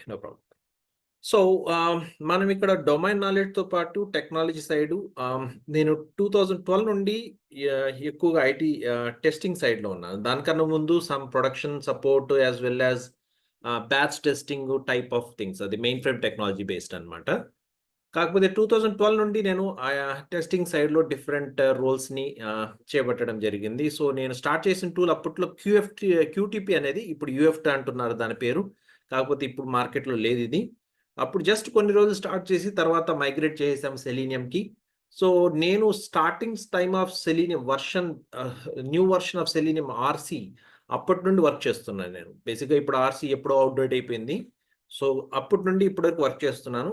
No problem. So, మనం ఇక్కడ domain నాలెడ్జ్‌తో పాటు టెక్నాలజీ సైడు నేను 2012 నుండి ఎక్కువగా ఐటీ టెస్టింగ్ సైడ్‌లో ఉన్నాను. దానికన్నా ముందు some production support as well as batch testing type of things. అది మెయిన్ ఫ్రేమ్ టెక్నాలజీ బేస్డ్ అనమాట. కాకపోతే 2012 నుండి నేను టెస్టింగ్ సైడ్‌లో డిఫరెంట్ రోల్స్‌ని చేపట్టడం జరిగింది. సో, నేను స్టార్ట్ చేసిన టూల్ అప్పట్లో క్యూటీపీ అనేది, ఇప్పుడు యూఎఫ్టీ అంటున్నారు దాని పేరు. కాకపోతే ఇప్పుడు మార్కెట్‌లో లేదిది. అప్పుడు జస్ట్ కొన్ని రోజులు స్టార్ట్ చేసి తర్వాత మైగ్రేట్ చేసేసాం సెలీనియంకి. సో, నేను startings time of selenium new version of selenium RC అప్పటి నుండి వర్క్ చేస్తున్నాను నేను. బేసిక్‌గా ఇప్పుడు ఆర్‌సి ఎప్పుడో ఔట్‌డేట్ అయిపోయింది. సో, అప్పటి నుండి ఇప్పటి వరకు వర్క్ చేస్తున్నాను.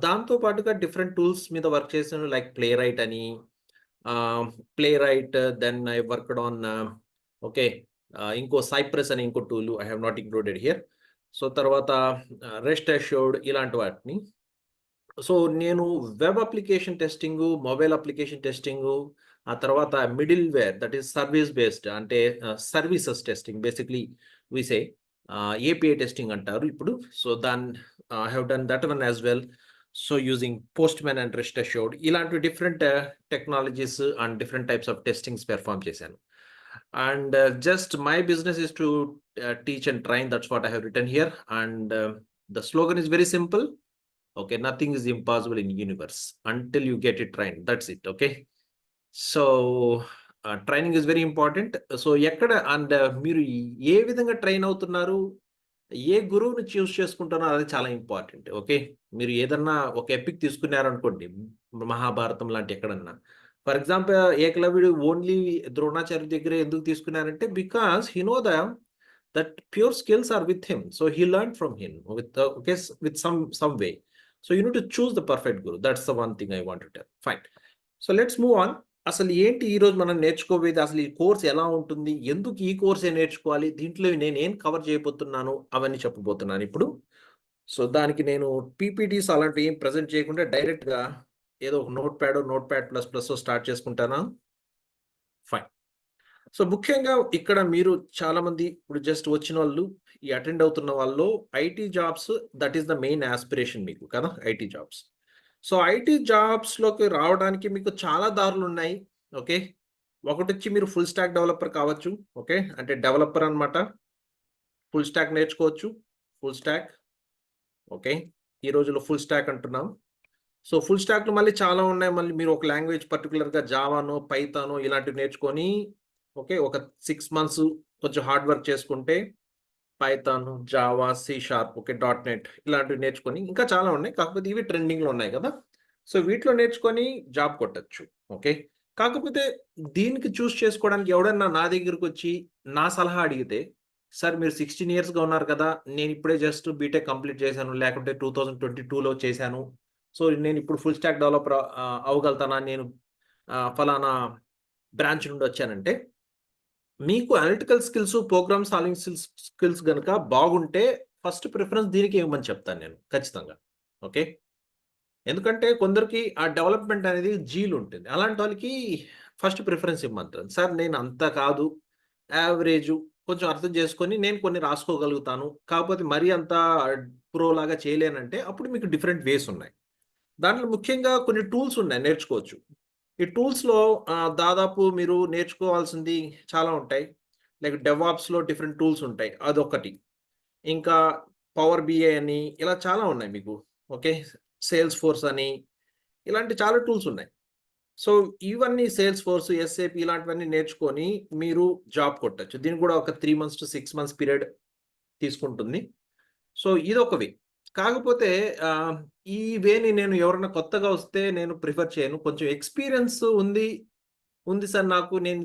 దాంతో పాటుగా డిఫరెంట్ టూల్స్ మీద వర్క్ చేశాను. లైక్ ప్లేరైట్ అని, playwright, then I worked on okay. ఇంకో సైప్రస్ అని ఇంకో tool I have not included here. So, తర్వాత రెస్ట్ అష్యూర్డ్ ఇలాంటి వాటిని. సో, నేను web application testing, mobile application testing, ఆ తర్వాత middleware that is service based అంటే services testing basically we say API testing అంటారు ఇప్పుడు. So, I have done that one as well. So, using postman and rest assured ఇలాంటి different technologies and different types of testings perform చేశాను. And just my business is to teach and train. That's what I have written here. And the slogan is very simple. Okay, nothing is impossible in universe until you get it trained. That's it. Okay. So, training is very important. So, ఎక్కడ and మీరు ఏ విధంగా train అవుతున్నారు, ఏ గురువుని చూస్ చేసుకుంటున్నారు అది చాలా important. Okay. మీరు ఏదన్నా ఒక ఎపిక్ తీసుకున్నారనుకోండి, మహాభారతం లాంటి ఎక్కడన్నా. ఫర్ ఎగ్జాంపుల్ ఏకలవ్యుడు ఓన్లీ ద్రోణాచార్య దగ్గరే ఎందుకు తీసుకున్నారంటే because he know that pure skills are with him. So, he learn from him with some way. So, you need to choose the perfect guru. That's the one thing I want to tell. Fine. So, let's move on. అసలు ఏంటి ఈరోజు మనం నేర్చుకోబోయేది? అసలు ఈ course ఎలా ఉంటుంది? ఎందుకు ఈ కోర్సే నేర్చుకోవాలి? దీంట్లో నేనేం కవర్ చేయబోతున్నాను? అవన్నీ చెప్పబోతున్నాను ఇప్పుడు. సో, దానికి నేను పీపీటీస్ అలాంటివి ఏం ప్రెజెంట్ చేయకుండా డైరెక్ట్‌గా ఏదో ఒక నోట్‌ప్యాడ్ ప్లస్ ప్లస్సో స్టార్ట్ చేసుకుంటానా? ఫైన్. సో, ముఖ్యంగా ఇక్కడ మీరు చాలామంది ఇప్పుడు జస్ట్ వచ్చినోళ్ళు, ఈ అటెండ్ అవుతున్న వాళ్ళలో IT jobs that is the main aspiration మీకు కదా! IT jobs. సో, ఐటీ జాబ్స్‌లోకి రావడానికి మీకు చాలా దారులున్నాయి. ఓకే. ఒకటొచ్చి మీరు ఫుల్ స్టాక్ డెవలపర్ కావచ్చు. ఓకే. అంటే డెవలపర్ అన్నమాట. ఫుల్ స్టాక్ నేర్చుకోవచ్చు. Full stock. ఓకే. ఈ రోజుల్లో ఫుల్ స్టాక్ అంటున్నాం. సో, ఫుల్ స్టాక్‌లో మళ్ళీ చాలా ఉన్నాయి. మళ్ళీ మీరు ఒక లాంగ్వేజ్ పర్టిక్యులర్‌గా జావానో, పైథానో ఇలాంటివి నేర్చుకొని ఓకే. ఒక 6 మంత్స్ కొంచెం హార్డ్ వర్క్ చేసుకుంటే Python, Java, C sharp, okay, dot net ఇలాంటివి నేర్చుకొని ఇంకా చాలా ఉన్నాయి. కాకపోతే ఇవి ట్రెండింగ్‌లో ఉన్నాయి కదా! సో, వీటిలో నేర్చుకొని జాబ్ కొట్టొచ్చు. ఓకే. కాకపోతే దీనికి చూస్ చేసుకోవడానికి ఎవడన్నా నా దగ్గరకొచ్చి నా సలహా అడిగితే, "సార్ మీరు 16 ఇయర్స్‌గా ఉన్నారు కదా! నేనిప్పుడే జస్ట్ బీటెక్ కంప్లీట్ చేశాను. లేకుంటే 2022లో చేశాను. సో, నేనిప్పుడు ఫుల్ స్టాక్ డెవలపర్ అవ్వగలుగుతానా? నేను ఫలానా బ్రాంచ్ నుండి వచ్చానంటే" మీకు analytical skills, program solving skills గనక బాగుంటే ఫస్ట్ ప్రిఫరెన్స్ దీనికే ఇవ్వమని చెప్తాను నేను ఖచ్చితంగా. ఓకే. ఎందుకంటే కొందరికి ఆ డెవలప్‌మెంట్ అనేది జీలుంటుంది. అలాంటి వాళ్ళకి ఫస్ట్ ప్రిఫరెన్స్ ఇమ్మంటాను. సార్ నేను అంత కాదు, యావరేజు కొంచెం అర్థం చేసుకొని నేను కొన్ని రాసుకోగలుగుతాను. కాకపోతే మరీ అంత ప్రోలాగా చేయలేనంటే అప్పుడు మీకు డిఫరెంట్ వేస్ ఉన్నాయి. దాంట్లో ముఖ్యంగా కొన్ని టూల్స్ ఉన్నాయి నేర్చుకోవచ్చు. ఈ టూల్స్‌లో దాదాపు మీరు నేర్చుకోవాల్సింది చాలా ఉంటాయి. లైక్ డెవాప్స్‌లో డిఫరెంట్ టూల్స్ ఉంటాయి. అదొకటి. ఇంకా పవర్ బిఐ అని ఇలా చాలా ఉన్నాయి మీకు. ఓకే. సేల్స్ ఫోర్స్ అని ఇలాంటి చాలా టూల్స్ ఉన్నాయి. సో, ఇవన్నీ సేల్స్ ఫోర్స్, ఎస్ఏపీ ఇలాంటివన్నీ నేర్చుకొని మీరు జాబ్ కొట్టొచ్చు. దీనికి కూడా ఒక 3 మంత్స్ టు 6 మంత్స్ పీరియడ్ తీసుకుంటుంది. సో, ఇదొక వే. కాకపోతే ఆహ్, ఈ వేని నేను ఎవరైనా కొత్తగా వస్తే నేను ప్రిఫర్ చేయను. కొంచెం ఎక్స్‌పీరియన్స్ ఉంది సార్ నాకు. నేను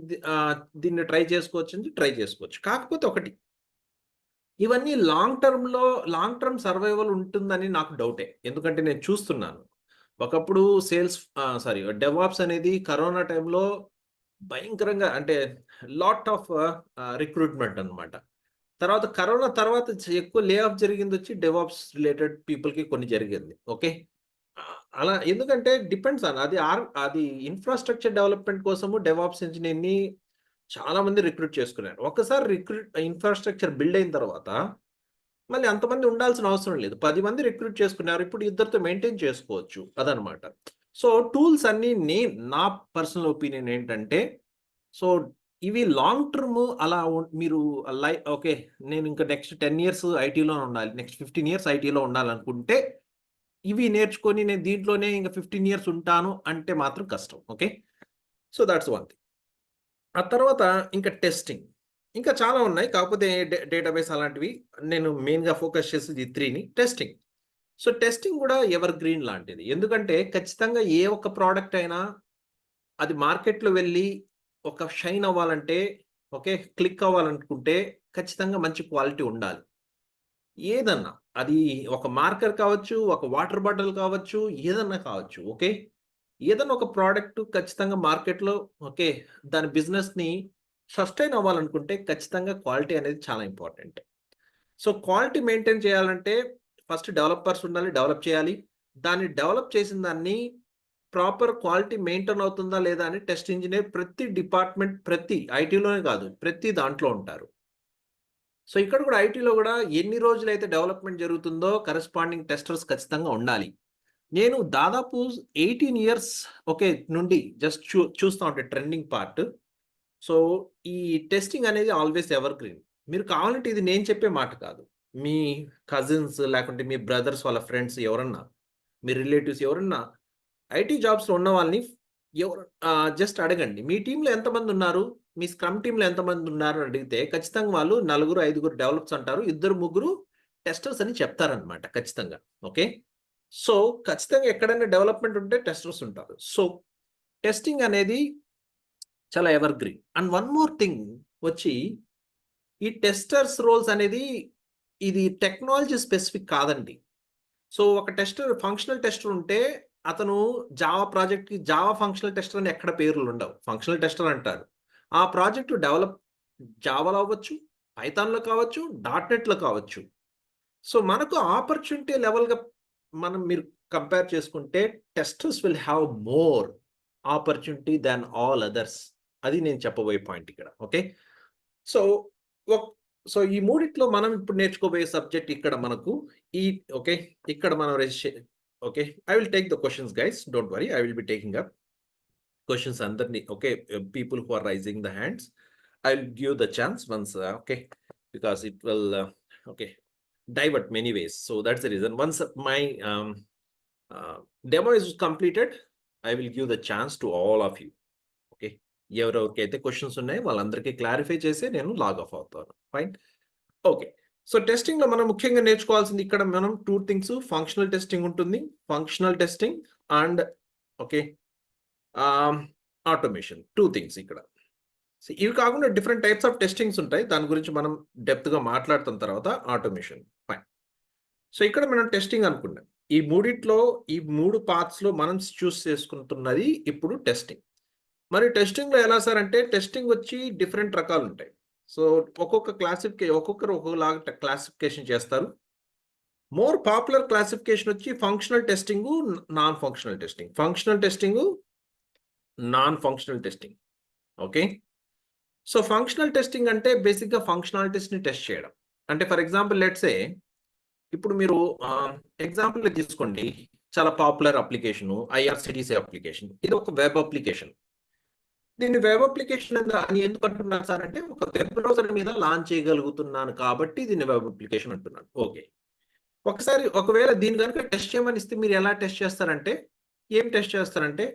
దీన్ని ట్రై చేసుకోవచ్చంటే ట్రై చేసుకోవచ్చు. కాకపోతే ఒకటి, ఇవన్నీ లాంగ్ టర్మ్ సర్వైవల్ ఉంటుందని నాకు డౌటే. ఎందుకంటే నేను చూస్తున్నాను. ఒకప్పుడు డెవాప్స్ అనేది కరోనా టైంలో భయంకరంగా అంటే లాట్ ఆఫ్ రిక్రూట్‌మెంట్ అన్నమాట. తర్వాత కరోనా తర్వాత ఎక్కువ లే ఆఫ్ జరిగిందొచ్చి డెవాప్స్ రిలేటెడ్ పీపుల్‌కి కొన్ని జరిగింది. ఓకే. అలా ఎందుకంటే డిపెండ్స్ ఆన్ అది ఇన్‌ఫ్రాస్ట్రక్చర్ డెవలప్‌మెంట్ కోసము డెవాప్స్ ఇంజినీర్‌ని చాలా మంది రిక్రూట్ చేసుకున్నారు. ఒక్కసారి ఇన్‌ఫ్రాస్ట్రక్చర్ బిల్డ్ అయిన తర్వాత మళ్ళీ అంతమంది ఉండాల్సిన అవసరం లేదు. 10 మంది రిక్రూట్ చేసుకున్నారు. ఇప్పుడు ఇద్దరితో మెయింటైన్ చేసుకోవచ్చు. అదనమాట. సో, టూల్స్ అన్నీ నా పర్సనల్ ఒపీనియన్ ఏంటంటే, సో, ఇవి లాంగ్ టర్మ్ అలా మీరు ఓకే. నేను ఇంకా నెక్స్ట్ 10 ఇయర్స్ ఐటీలోనే ఉండాలి. నెక్స్ట్ 15 ఇయర్స్ ఐటీలో ఉండాలనుకుంటే, ఇవి నేర్చుకొని నేను దీంట్లోనే ఇంక 15 ఇయర్స్ ఉంటాను అంటే మాత్రం కష్టం. Okay. So, thoughts one thing. ఆ తర్వాత ఇంకా టెస్టింగ్. ఇంకా చాలా ఉన్నాయి. కాకపోతే డేటాబేస్ అలాంటివి. నేను మెయిన్‌గా ఫోకస్ చేసేది ఈ 3ని. టెస్టింగ్. సో, టెస్టింగ్ గూడా ఎవర్ గ్రీన్ లాంటిది. ఎందుకంటే ఖచ్చితంగా ఏ ఒక్క ప్రొడక్ట్ అయినా అది మార్కెట్‌లో వెళ్లి ఒక షైన్ అవ్వాలంటే, ఓకే. క్లిక్ అవ్వాలనుకుంటే ఖచ్చితంగా మంచి క్వాలిటీ ఉండాలి. ఏదన్నా. అది ఒక మార్కర్ కావచ్చు, ఒక వాటర్ బాటిల్ కావచ్చు, ఏదన్నా కావచ్చు. ఓకే. ఏదన్నా ఒక ప్రొడక్ట్ ఖచ్చితంగా మార్కెట్‌లో ఓకే. దాని బిజినెస్‌ని సస్టైన్ అవ్వాలనుకుంటే ఖచ్చితంగా క్వాలిటీ అనేది చాలా ఇంపార్టెంట్. సో, క్వాలిటీ మెయింటైన్ చేయాలంటే ఫస్ట్ డెవలపర్స్ ఉండాలి. డెవలప్ చేయాలి. దాన్ని డెవలప్ చేసిన దాన్ని ప్రాపర్ క్వాలిటీ మెయింటైన్ అవుతుందా లేదా అని టెస్ట్ ఇంజినియర్ ప్రతి డిపార్ట్‌మెంట్ ప్రతి ఐటీలోనే కాదు. ప్రతి దాంట్లో ఉంటారు. సో, ఇక్కడ కూడా ఐటీలో కూడా ఎన్ని రోజులైతే డెవలప్‌మెంట్ జరుగుతుందో కరెస్పాండింగ్ టెస్టర్స్ ఖచ్చితంగా ఉండాలి. నేను దాదాపు 18 ఇయర్స్ ఓకే. నుండి జస్ట్ చూస్తా ఉంటే ట్రెండింగ్ పార్ట్. సో, ఈ టెస్టింగ్ అనేది ఆల్‌వేస్ ఎవర్ గ్రీన్. మీరు కావాలంటే ఇది నేను చెప్పే మాట కాదు. మీ కజిన్స్ లేకుంటే మీ బ్రదర్స్ వాళ్ళ ఫ్రెండ్స్ ఎవరన్నా, మీ రిలేటివ్స్ ఎవరన్నా ఐటీ జాబ్స్‌లో ఉన్న వాళ్ళని జస్ట్ అడగండి. మీ టీమ్‌లో ఎంతమందున్నారు? మీ స్క్రమ్ టీమ్‌లో ఎంతమందున్నారు అని అడిగితే ఖచ్చితంగా వాళ్ళు నలుగురు, ఐదుగురు డెవలప్స్ అంటారు. ఇద్దరు, ముగ్గురు టెస్టర్స్ అని చెప్తారనమాట ఖచ్చితంగా. ఓకే. సో, ఖచ్చితంగా ఎక్కడైనా డెవలప్‌మెంట్ ఉంటే టెస్టర్స్ ఉంటారు. సో, టెస్టింగ్ అనేది చాలా ever green. And one more thing వచ్చి ఈ టెస్టర్స్ రోల్స్ అనేది ఇది టెక్నాలజీ స్పెసిఫిక్ కాదండి. సో, ఒక టెస్టర్ ఫంక్షనల్ టెస్టర్ ఉంటే అతను జావా ప్రాజెక్ట్‌కి జావా ఫంక్షనల్ టెస్టర్ అని ఎక్కడ పేర్లుండవు. ఫంక్షనల్ టెస్టర్ అంటారు. ఆ ప్రాజెక్ట్ డెవలప్ జావాలో అవ్వచ్చు, పైథాన్‌లో కావచ్చు, డాట్‌నెట్‌లో కావచ్చు. సో, మనకు ఆపర్చునిటీ లెవెల్‌గా మీరు కంపేర్ చేసుకుంటే testers will have more opportunity than all others. అది నేను చెప్పబోయే పాయింట్ ఇక్కడ. ఓకే. సో, ఒక్ సో, ఈ మూడిట్లో మనం ఇప్పుడు నేర్చుకోబోయే సబ్జెక్ట్ ఇక్కడ మనకు ఈ ఓకే. ఇక్కడ మనం okay. I will take the questions guys. Don't worry. I will be taking up questions అందరిని okay. People who are raising the hands. I will give the chance once okay. Because it will okay. divert many ways. So that's the reason. Once my demo is completed, I will give the chance to all of you. Okay. ఎవరెవరికైతే questions ఉన్నాయో వాళ్ళందరికీ clarify చేసి నేను log off అవుతాను. Fine. Okay. So, టెస్టింగ్‌లో మనం ముఖ్యంగా నేర్చుకోవాల్సింది ఇక్కడ మనం 2 థింగ్స్ ఫంక్షనల్ టెస్టింగ్ ఉంటుంది. Functional testing and okay. Automation 2 things ఇక్కడ. ఇవి కాకుండా డిఫరెంట్ టైప్స్ ఆఫ్ టెస్టింగ్స్ ఉంటాయి. దాని గురించి మనం డెప్త్‌గా మాట్లాడుతున్న తర్వాత ఆటోమేషన్. ఫైన్. సో, ఇక్కడ మనం టెస్టింగ్ అనుకున్నాం. ఈ మూడిట్లో ఈ 3 పార్ట్స్‌లో మనం చూస్ చేసుకుంటున్నది ఇప్పుడు టెస్టింగ్. మరి టెస్టింగ్‌లో ఎలా సార్ అంటే టెస్టింగ్ వచ్చి డిఫరెంట్ రకాలుంటాయి. సో, ఒక్కొక్కరు ఒక్కోలాగా క్లాసిఫికేషన్ చేస్తారు. మోర్ పాపులర్ క్లాసిఫికేషన్ వచ్చి functional testing, non functional testing. Functional testing, non functional testing. Okay. So, functional testing అంటే బేసిక్‌గా ఫంక్షనాలిటీస్‌ని టెస్ట్ చేయడం. అంటే ఫర్ ఎగ్జాంపుల్ లెట్స్ సే ఇప్పుడు మీరు ఎగ్జాంపుల్‌గా తీసుకోండి. చాలా పాపులర్ అప్లికేషను ఐఆర్‌సీటీసీ అప్లికేషన్. ఇది ఒక వెబ్ అప్లికేషన్. దీన్ని వెబ్ అప్లికేషన్ అని ఎందుకు అంటున్నాను సార్ అంటే, ఒక వెబ్ బ్రౌజర్ మీద లాంచ్ చేయగలుగుతున్నాను కాబట్టి దీన్ని వెబ్ అప్లికేషన్ అంటున్నాను. ఓకే. ఒకవేళ దీన్ని గనుక టెస్ట్ చేయమని ఇస్తే మీరు ఎలా టెస్ట్ చేస్తారంటే, ఏం టెస్ట్ చేస్తారంటే,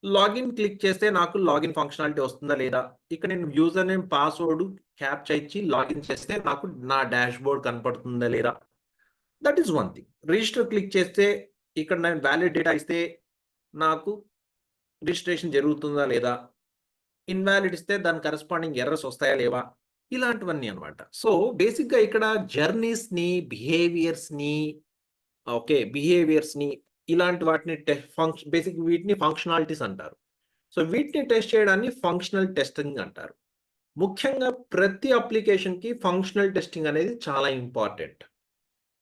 లాగిన్ క్లిక్ చేస్తే నాకు లాగిన్ ఫంక్షనాలిటీ వస్తుందా లేదా? ఇక్కడ నేను యూజర్ నేమ్, పాస్వర్డ్ క్యాప్చా ఇచ్చి లాగిన్ చేస్తే నాకు నా డాష్‌బోర్డ్ కనపడుతుందా లేదా? That is one thing. Register click చేస్తే ఇక్కడ నేను వాలిడ్ డేటా ఇస్తే నాకు రిజిస్ట్రేషన్ జరుగుతుందా లేదా? ఇన్వాలిడ్ ఇస్తే దాని కరెస్పాండింగ్ ఎర్రర్స్ వస్తాయా లేవా? ఇలాంటివన్నీ అన్నమాట. సో, బేసిక్‌గా ఇక్కడ జర్నీస్‌ని, బిహేవియర్స్‌ని ఇలాంటి వాటిని వీటిని ఫంక్షనాలిటీస్ అంటారు. సో, వీటిని టెస్ట్ చేయడాన్ని ఫంక్షనల్ టెస్టింగ్ అంటారు. ముఖ్యంగా ప్రతి అప్లికేషన్‌కి ఫంక్షనల్ టెస్టింగ్ అనేది చాలా important.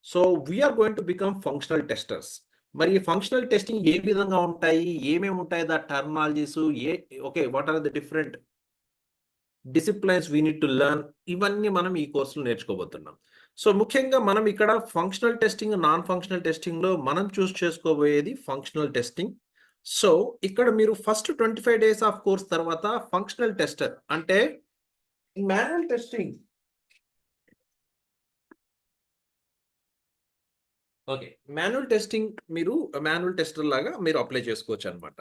So, we are going to become functional testers. మరి ఈ ఫంక్షనల్ టెస్టింగ్ ఏ విధంగా ఉంటాయి? ఏమేమి ఉంటాయి? Terminologies okay. What are the different disciplines we need to learn ఇవన్నీ మనం ఈ కోర్స్‌లో నేర్చుకోబోతున్నాం. సో ముఖ్యంగా మనం ఇక్కడ ఫంక్షనల్ టెస్టింగ్, నాన్ ఫంక్షనల్ టెస్టింగ్‌లో మనం చూస్ చేసుకోబోయేది ఫంక్షనల్ టెస్టింగ్. సో ఇక్కడ మీరు ఫస్ట్ 25 డేస్ ఆఫ్ కోర్స్ తర్వాత ఫంక్షనల్ టెస్టర్ అంటే manual testing. Okay. Manual testing మీరు మాన్యువల్ టెస్టర్ లాగా మీరు అప్లై చేసుకోవచ్చనమాట.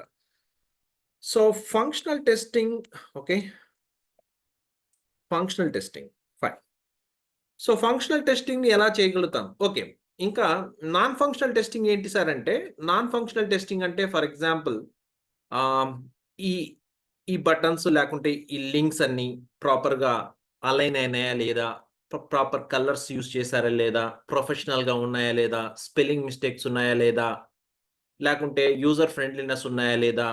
So functional testing okay. Functional testing fine. So functional టెస్టింగ్‌ని ఎలా చేయగలుగుతాం? ఓకే. ఇంకా నాన్ ఫంక్షనల్ టెస్టింగ్ ఏంటి సార్ అంటే, నాన్ ఫంక్షనల్ టెస్టింగ్ అంటే ఫర్ ఎగ్జాంపుల్ ఆహ్, ఈ ఈ బటన్స్ లేకుంటే ఈ లింక్స్ అన్నీ ప్రాపర్‌గా అలైన్ అయినాయా లేదా? ప్రాపర్ కలర్స్ యూజ్ చేశారా లేదా? ప్రొఫెషనల్‌గా ఉన్నాయా లేదా? స్పెల్లింగ్ మిస్టేక్స్ ఉన్నాయా లేదా? లేకుంటే యూజర్ ఫ్రెండ్లీనెస్ ఉన్నాయా లేదా?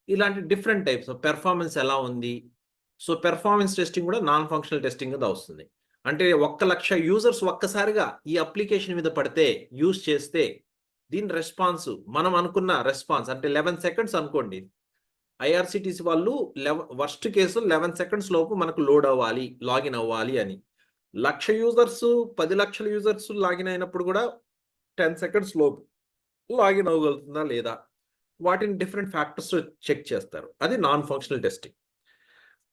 ఇలాంటి డిఫరెంట్ టైప్స్ పెర్ఫార్మన్స్ ఎలా ఉంది? సో పెర్ఫార్మన్స్ టెస్టింగ్ కూడా నాన్ ఫంక్షనల్ టెస్టింగ్ కింద వస్తుంది. అంటే 1,00,000 యూజర్స్ ఒక్కసారిగా ఈ అప్లికేషన్ మీద పడితే, యూజ్ చేస్తే దీని రెస్పాన్స్ మనం అనుకున్న రెస్పాన్స్ అంటే 11 సెకండ్స్ అనుకోండి. ఐఆర్‌సీటీసీ వాళ్ళు వర్స్ట్ కేసు 11 సెకండ్స్ లోపు మనకు లోడ్ అవ్వాలి, లాగిన్ అవ్వాలి అని. 1,00,000 యూజర్స్, 10,00,000 యూజర్స్ లాగిన్ అయినప్పుడు కూడా 10 సెకండ్స్ లోపు లాగిన్ అవ్వగలుగుతుందా లేదా? వాటిని డిఫరెంట్ ఫ్యాక్టర్స్ చెక్ చేస్తారు. అది నాన్ ఫంక్షనల్ టెస్టింగ్.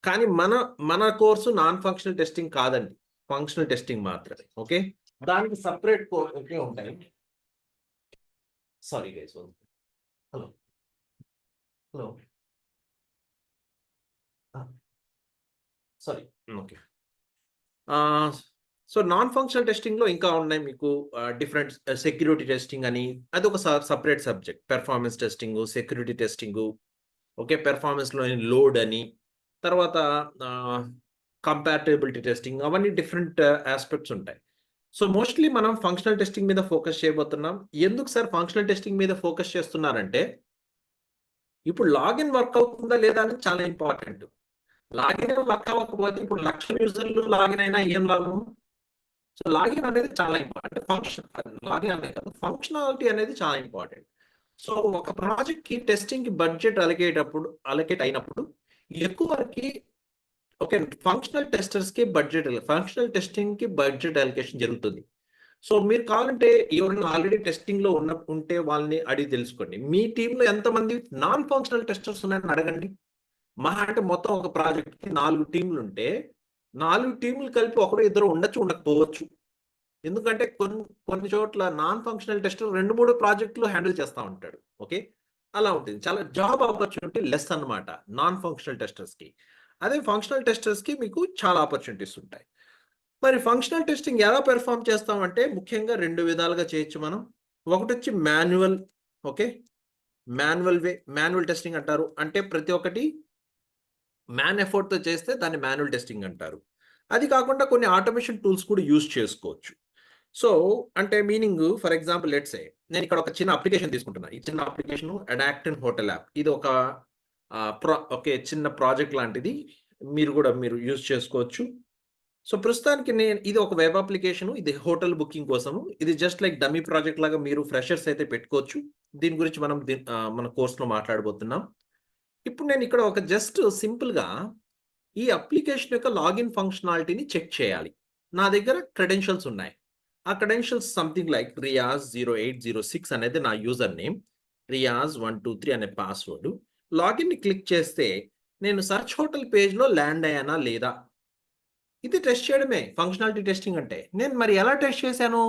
కానీ మన కోర్సు నాన్ ఫంక్షనల్ టెస్టింగ్ కాదండి. ఫంక్షనల్ టెస్టింగ్ మాత్రమే. ఓకే. దానికి సెపరేట్ ఓకే ఉంటాయి. Sorry guys. Hello. Hello. Sorry. Okay. So non functional టెస్టింగ్‌లో ఇంకా ఉన్నాయి మీకు డిఫరెంట్ సెక్యూరిటీ టెస్టింగ్ అని అదొక separate subject. Performance testing, security testing, okay. పెర్ఫార్మన్స్‌లోని లోడ్ అని, తర్వాత కంపాటబిలిటీ టెస్టింగ్ అవన్నీ డిఫరెంట్ యాస్పెక్ట్స్ ఉంటాయి. సో మోస్ట్‌లీ మనం ఫంక్షనల్ టెస్టింగ్ మీద ఫోకస్ చేయబోతున్నాం. ఎందుకు సార్ ఫంక్షనల్ టెస్టింగ్ మీద ఫోకస్ చేస్తున్నారంటే, ఇప్పుడు లాగిన్ వర్క్ అవుతుందా లేదా అనేది చాలా ఇంపార్టెంట్. లాగిన్ వర్క్ అవ్వకపోతే ఇప్పుడు 1,00,000 యూజర్లు లాగిన్ అయినా ఏం లాభం? సో లాగిన్ అనేది చాలా ఇంపార్టెంట్. లాగిన్ అనేది కాదు. ఫంక్షనాలిటీ అనేది చాలా ఇంపార్టెంట్. సో ఒక ప్రాజెక్ట్‌కి టెస్టింగ్‌కి బడ్జెట్ అలొకేట్ అయినప్పుడు ఎక్కువ వరకి ఓకే. ఫంక్షనల్ టెస్టింగ్‌కి బడ్జెట్ అలొకేషన్ జరుగుతుంది. సో మీరు కావాలంటే ఎవరైనా ఆల్రెడీ టెస్టింగ్‌లో ఉంటే వాళ్ళని అడిగి తెలుసుకోండి. మీ టీమ్‌లో ఎంతమంది నాన్ ఫంక్షనల్ టెస్టర్స్ ఉన్నారని అడగండి. మహా అంటే మొత్తం ఒక ప్రాజెక్ట్‌కి 4 టీమ్‌లుంటే, 4 టీమ్‌లు కలిపి ఒకరు ఇద్దరు ఉండొచ్చు, ఉండకపోవచ్చు. ఎందుకంటే కొన్ని చోట్ల నాన్ ఫంక్షనల్ టెస్టర్ 2, 3 ప్రాజెక్ట్‌లు హ్యాండిల్ చేస్తా ఉంటాడు. ఓకే. అలా ఉంటుంది. చాలా జాబ్ ఆపర్చునిటీ లెస్ అన్నమాట నాన్ ఫంక్షనల్ టెస్టర్స్‌కి. అదే ఫంక్షనల్ టెస్టర్స్‌కి మీకు చాలా ఆపర్చునిటీస్ ఉంటాయి. మరి ఫంక్షనల్ టెస్టింగ్ ఎలా పెర్ఫార్మ్ చేస్తామంటే ముఖ్యంగా 2 విధాలుగా చేయొచ్చు మనం. ఒకటొచ్చి మాన్యువల్ ఓకే. మాన్యువల్ టెస్టింగ్ అంటారు. అంటే ప్రతి ఒక్కటి మ్యాన్ ఎఫర్ట్‌తో చేస్తే దాన్ని మాన్యువల్ టెస్టింగ్ అంటారు. అది కాకుండా కొన్ని ఆటోమేషన్ టూల్స్ కూడా యూజ్ చేసుకోవచ్చు. సో, అంటే meaning for example let's say నేనిక్కడ ఒక చిన్న అప్లికేషన్ తీసుకుంటున్నా. ఈ చిన్న అప్లికేషను అడాప్ట్ హోటల్ యాప్. ఇది ఒక ఓకే. చిన్న ప్రాజెక్ట్ లాంటిది. మీరు యూజ్ చేసుకోవచ్చు. సో, ప్రస్తుతానికి ఇది ఒక వెబ్ అప్లికేషను. ఇది హోటల్ బుకింగ్ కోసము. ఇది జస్ట్ లైక్ డమ్మీ ప్రాజెక్ట్ లాగా మీరు ఫ్రెషర్స్ అయితే పెట్టుకోవచ్చు. దీని గురించి మనం మన కోర్స్‌లో మాట్లాడబోతున్నాం. ఇప్పుడు నేనిక్కడ ఒక జస్ట్ సింపుల్‌గా ఈ అప్లికేషన్ యొక్క లాగిన్ ఫంక్షనాలిటీని చెక్ చేయాలి. నా దగ్గర క్రెడెన్షియల్స్ ఉన్నాయి. ఆ క్రెడెన్షియల్స్ సంథింగ్ లైక్ రియాజ్ 0806 అనేది నా యూజర్ నేమ్. రియాజ్ 123 అనే పాస్వర్డ్. లాగిన్‌ని క్లిక్ చేస్తే నేను సెర్చ్ హోటల్ పేజ్‌లో ల్యాండ్ అయ్యానా లేదా? ఇది టెస్ట్ చేయడమే ఫంక్షనాలిటీ టెస్టింగ్ అంటే. నేను మరి ఎలా టెస్ట్ చేశాను?